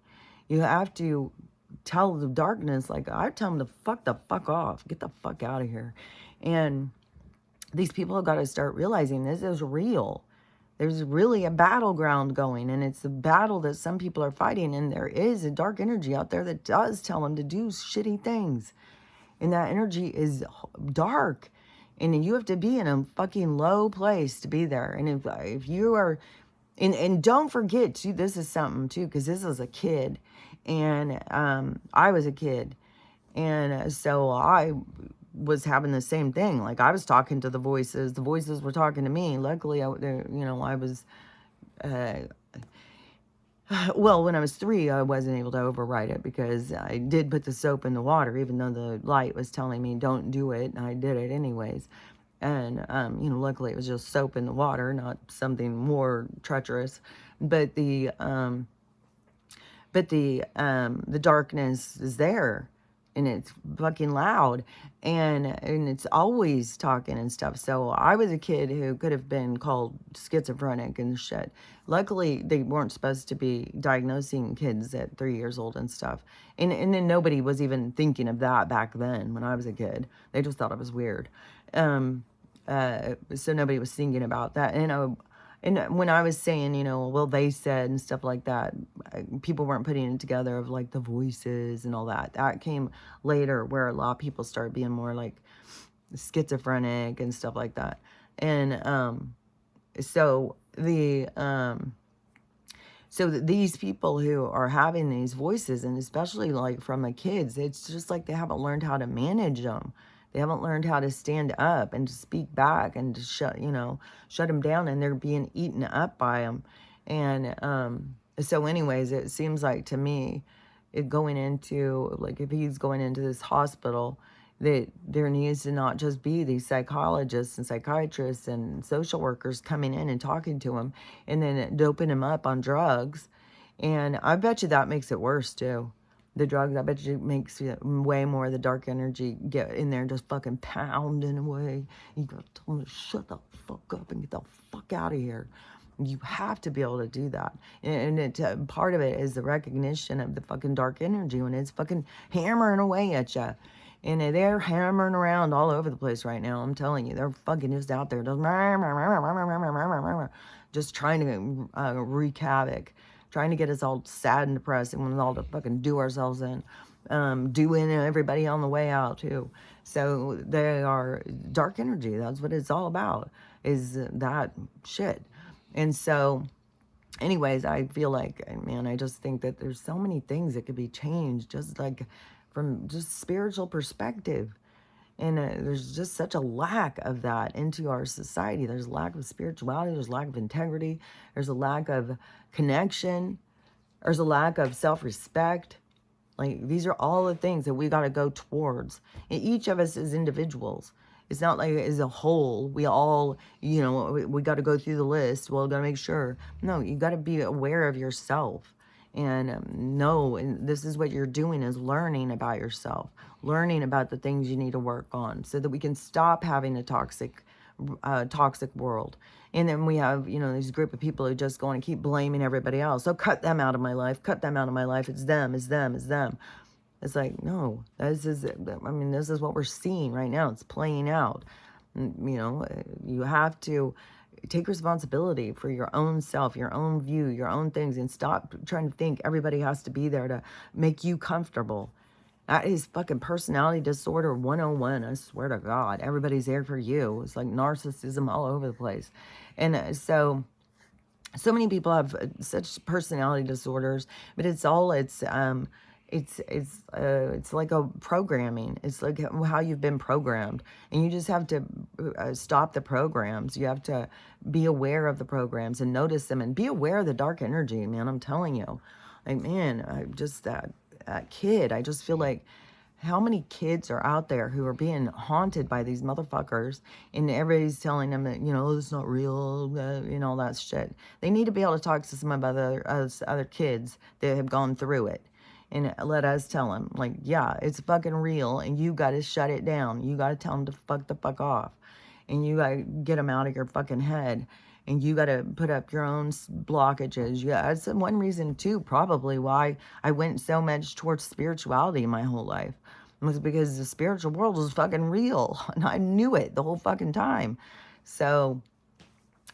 You have to tell the darkness, like, I tell them to fuck the fuck off, get the fuck out of here. And these people have got to start realizing this is real. There's really a battleground going, and it's a battle that some people are fighting, and there is a dark energy out there that does tell them to do shitty things. And that energy is dark. And you have to be in a fucking low place to be there. And if you are, and don't forget too, this is something too, because this is a kid, and I was a kid, and so I was having the same thing. Like, I was talking to the voices were talking to me. Luckily, I was well, when I was 3, I wasn't able to override it, because I did put the soap in the water, even though the light was telling me don't do it. And I did it anyways. And, luckily it was just soap in the water, not something more treacherous. But the darkness is there, and it's fucking loud, and it's always talking and stuff. So I was a kid who could have been called schizophrenic and shit. Luckily, they weren't supposed to be diagnosing kids at 3 years old and stuff. And then nobody was even thinking of that back then when I was a kid. They just thought it was weird. So nobody was thinking about that. And when I was saying, well, they said and stuff like that, people weren't putting it together of like the voices and all that. That came later, where a lot of people started being more like schizophrenic and stuff like that. And so these people who are having these voices, and especially like from the kids, it's just like they haven't learned how to manage them. They haven't learned how to stand up and to speak back and to shut them down, and they're being eaten up by them. And so anyways, it seems like to me, going into, like, if he's going into this hospital, that there needs to not just be these psychologists and psychiatrists and social workers coming in and talking to him and then doping him up on drugs. And I bet you that makes it worse too. The drugs, I bet you, makes way more of the dark energy get in there and just fucking pounding away. You gotta tell them to shut the fuck up and get the fuck out of here. You have to be able to do that. And part of it is the recognition of the fucking dark energy when it's fucking hammering away at you. And they're hammering around all over the place right now. I'm telling you, they're fucking just out there just trying to wreak havoc. Trying to get us all sad and depressed, and want all to fucking do ourselves in, doing everybody on the way out too. So they are dark energy. That's what it's all about, is that shit. And so, anyways, I feel like, man, I just think that there's so many things that could be changed, just like from just spiritual perspective. And there's just such a lack of that into our society. There's a lack of spirituality. There's a lack of integrity. There's a lack of connection. There's a lack of self-respect. Like, these are all the things that we got to go towards. And each of us as individuals. It's not like as a whole, we all, we got to go through the list. Well, got to make sure. No, you got to be aware of yourself. And and this is what you're doing, is learning about yourself, learning about the things you need to work on, so that we can stop having a toxic world. And then we have, this group of people who just go and keep blaming everybody else. So cut them out of my life, cut them out of my life. It's them, it's them, it's them. It's like, no, this is what we're seeing right now. It's playing out. You have to take responsibility for your own self, your own view, your own things, and stop trying to think everybody has to be there to make you comfortable. That is fucking personality disorder 101. I swear to God, everybody's there for you. It's like narcissism all over the place. And so many people have such personality disorders, but it's like a programming. It's like how you've been programmed, and you just have to stop the programs. You have to be aware of the programs and notice them, and be aware of the dark energy, man. I'm telling you, like, man, I just that kid. I just feel like, how many kids are out there who are being haunted by these motherfuckers, and everybody's telling them that, it's not real, all that shit. They need to be able to talk to some of other kids that have gone through it. And let us tell them, like, yeah, it's fucking real, and you got to shut it down. You got to tell them to fuck the fuck off. And you got to get them out of your fucking head. And you got to put up your own blockages. Yeah, that's one reason, too, probably why I went so much towards spirituality my whole life. It was because the spiritual world was fucking real. And I knew it the whole fucking time. So,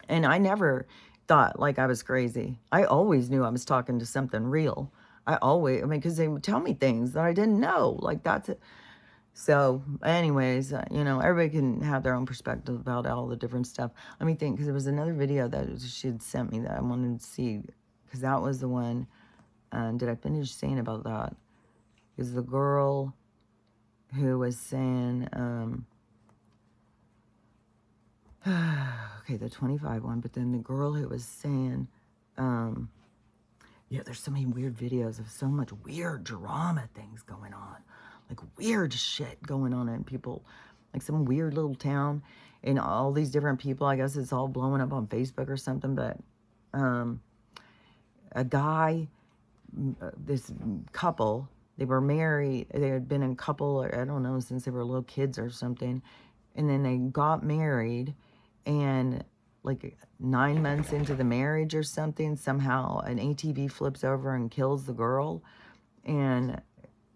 and I never thought like I was crazy. I always knew I was talking to something real. I mean, because they would tell me things that I didn't know. Like, that's it. So, anyways, you know, everybody can have their own perspective about all the different stuff. Let me think, because there was another video that she had sent me that I wanted to see, because that was the one. Did I finish saying about that? Because the girl who was saying, okay, the 25 one, but then the girl who was saying, yeah, there's so many weird videos of so much weird drama things going on. Like weird shit going on in people, like some weird little town and all these different people. I guess it's all blowing up on Facebook or something, but a guy, this couple, they were married, they had been in couple, or I don't know, since they were little kids or something, and then they got married, and like 9 months into the marriage or something, somehow an ATV flips over and kills the girl, and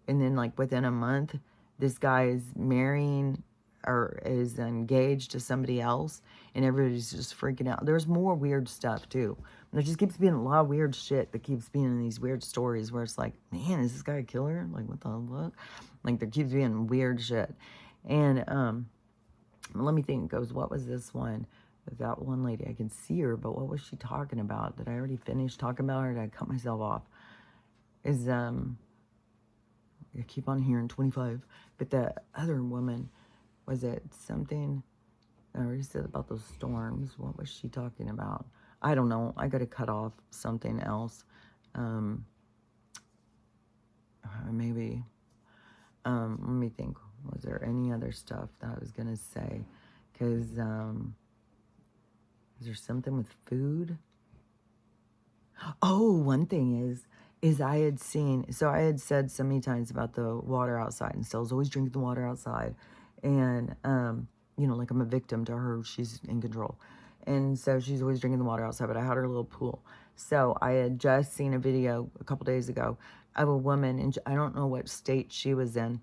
then like within a month, this guy is marrying or is engaged to somebody else, and everybody's just freaking out. There's more weird stuff too. There just keeps being a lot of weird shit that keeps being in these weird stories where it's like, man, is this guy a killer? Like, what the fuck? Like, there keeps being weird shit. And let me think. Goes, what was this one? That one lady, I can see her, but what was she talking about? Did I already finish talking about her? Or did I cut myself off? Is I keep on hearing 25, but the other woman, was it something? I already said about those storms. What was she talking about? I don't know. I got to cut off something else. Maybe. Let me think. Was there any other stuff that I was going to say? Because, is there something with food? Oh, one thing is I had seen, so I had said so many times about the water outside, and Stella's always drinking the water outside. And, you know, like I'm a victim to her. She's in control. And so she's always drinking the water outside, but I had her little pool. So I had just seen a video a couple days ago of a woman, and I don't know what state she was in,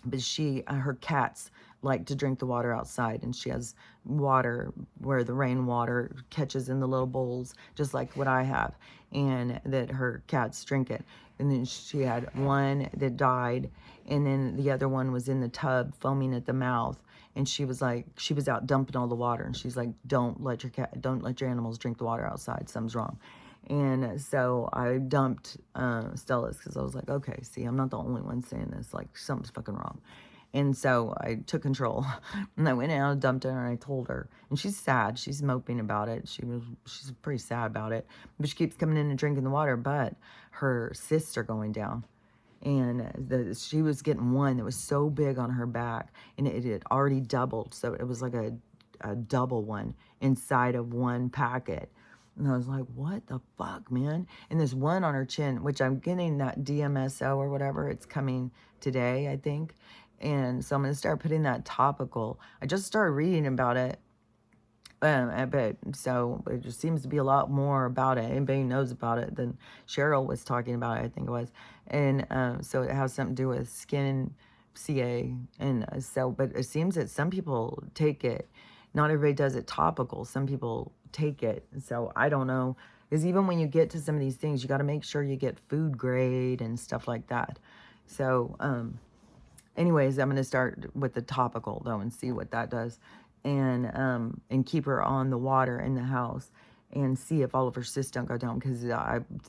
but her cats like to drink the water outside, and she has water where the rainwater catches in the little bowls, just like what I have, and that her cats drink it. And then she had one that died, and then the other one was in the tub foaming at the mouth, and she was like, she was out dumping all the water, and she's like, don't let your animals drink the water outside, something's wrong. And so I dumped Stella's, because I was like, okay, see, I'm not the only one saying this. Like, something's fucking wrong. And so I took control. And I went out, dumped her, and I told her. And she's sad. She's moping about it. She's pretty sad about it. But she keeps coming in and drinking the water. But her cysts are going down. And she was getting one that was so big on her back. And it had already doubled. So it was like a double one inside of one packet. And I was like, what the fuck, man? And there's one on her chin, which I'm getting that DMSO or whatever. It's coming today, I think. And so I'm going to start putting that topical. I just started reading about it. But so it just seems to be a lot more about it. Anybody knows about it than Cheryl was talking about it, I think it was. And so it has something to do with skin CA. And so, but it seems that some people take it. Not everybody does it topical. Some people take it. So I don't know. Because even when you get to some of these things, you got to make sure you get food grade and stuff like that. So, anyways, I'm going to start with the topical, though, and see what that does. And keep her on the water in the house and see if all of her cysts don't go down. Because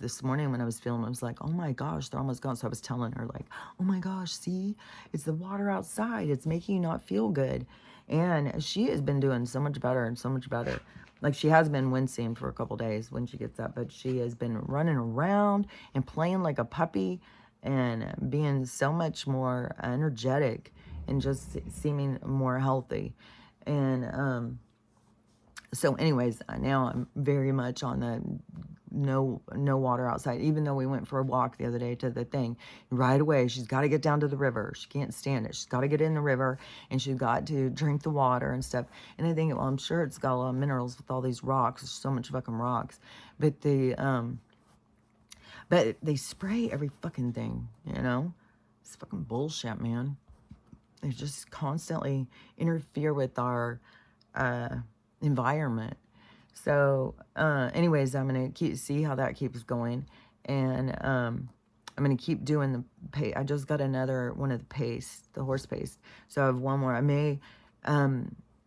this morning when I was filming, I was like, oh my gosh, they're almost gone. So I was telling her, like, oh my gosh, see, it's the water outside. It's making you not feel good. And she has been doing so much better and so much better. Like, she has been wincing for a couple days when she gets up, but she has been running around and playing like a puppy and being so much more energetic and just seeming more healthy. And so anyways, now I'm very much on the no water outside, even though we went for a walk the other day to the thing. Right away, she's got to get down to the river. She can't stand it. She's got to get in the river, and she's got to drink the water and stuff. And I think, well, I'm sure it's got a lot of minerals with all these rocks. There's so much fucking rocks. But but they spray every fucking thing, you know? It's fucking bullshit, man. They just constantly interfere with our environment. So, anyways, I'm going to see how that keeps going. And, I'm going to keep doing the paste. I just got another one of the paste, the horse paste. So I have one more. I may,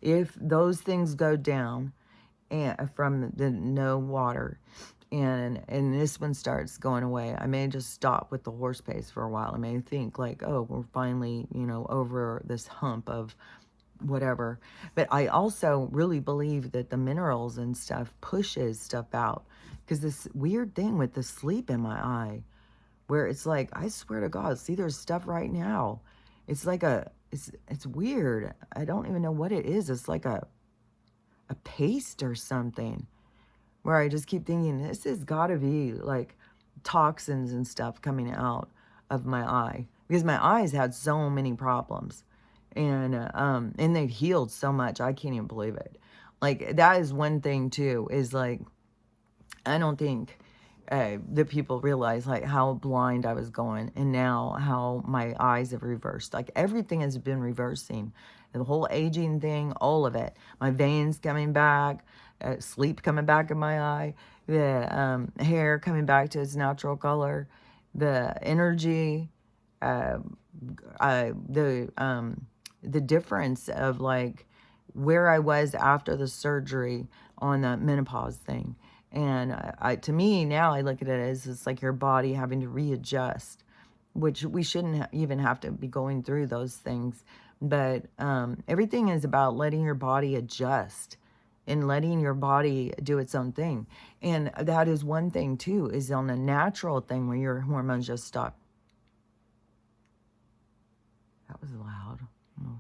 if those things go down and from the no water, and this one starts going away, I may just stop with the horse paste for a while. I may think like, oh, we're finally, over this hump of whatever. But I also really believe that the minerals and stuff pushes stuff out, because this weird thing with the sleep in my eye, where it's like, I swear to God, see, there's stuff right now. It's like it's weird. I don't even know what it is. It's like a paste or something, where I just keep thinking, this has got to be like toxins and stuff coming out of my eye, because my eyes had so many problems, and they've healed so much. I can't even believe it. Like, that is one thing too, is like, I don't think that people realize like how blind I was going, and now how my eyes have reversed. Like, everything has been reversing. The whole aging thing, all of it. My veins coming back, sleep coming back in my eye, the hair coming back to its natural color, the energy, uh, the difference of like where I was after the surgery on the menopause thing. And to me now, I look at it as it's like your body having to readjust, which we shouldn't even have to be going through those things. But everything is about letting your body adjust and letting your body do its own thing. And that is one thing too, is on a natural thing where your hormones just stop. That was loud. Oh.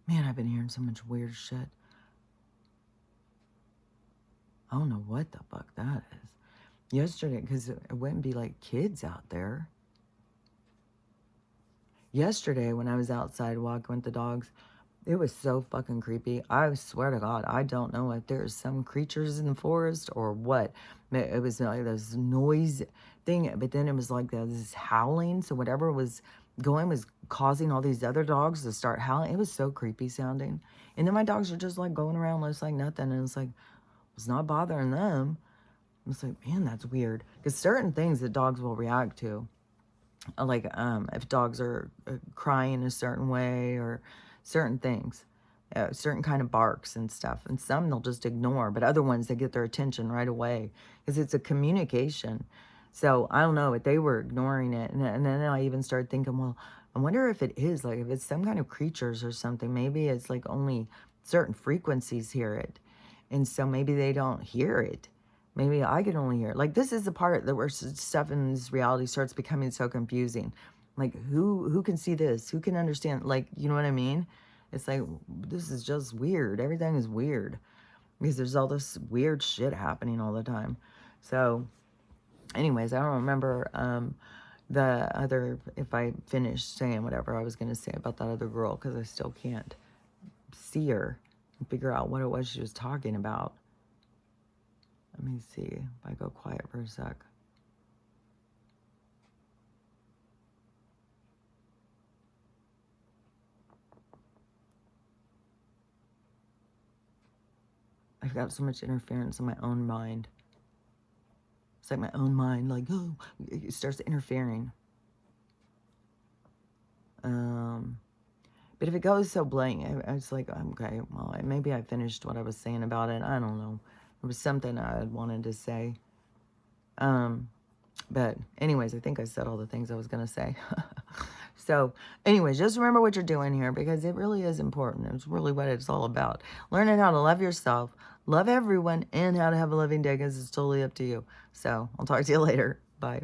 Man, I've been hearing so much weird shit. I don't know what the fuck that is. Yesterday, because it wouldn't be like kids out there. Yesterday, when I was outside walking with the dogs, it was so fucking creepy. I swear to God, I don't know if there's some creatures in the forest or what. It was like this noise thing, but then it was like this howling. So whatever was going was causing all these other dogs to start howling. It was so creepy sounding. And then my dogs are just like going around looks like nothing. And it's like, it's not bothering them. It's like, man, that's weird. Because certain things that dogs will react to, like if dogs are crying a certain way, or certain things, certain kind of barks and stuff, and some they'll just ignore, but other ones, they get their attention right away, because it's a communication. So I don't know, but they were ignoring it, and then I even started thinking, well, I wonder if it is like, if it's some kind of creatures or something. Maybe it's like only certain frequencies hear it, and so maybe they don't hear it. Maybe I can only hear it. Like, this is the part that where stuff in this reality starts becoming so confusing. Like, who can see this? Who can understand? Like, you know what I mean? It's like, this is just weird. Everything is weird, because there's all this weird shit happening all the time. So, anyways, I don't remember the other, if I finished saying whatever I was going to say about that other girl, because I still can't see her and figure out what it was she was talking about. Let me see if I go quiet for a sec. I've got so much interference in my own mind. It's like my own mind, like, oh, it starts interfering. But if it goes so blank, it's like, okay, well, maybe I finished what I was saying about it. I don't know. It was something I wanted to say. But anyways, I think I said all the things I was going to say. So anyways, just remember what you're doing here, because it really is important. It's really what it's all about. Learning how to love yourself, love everyone, and how to have a loving day, because it's totally up to you. So I'll talk to you later. Bye.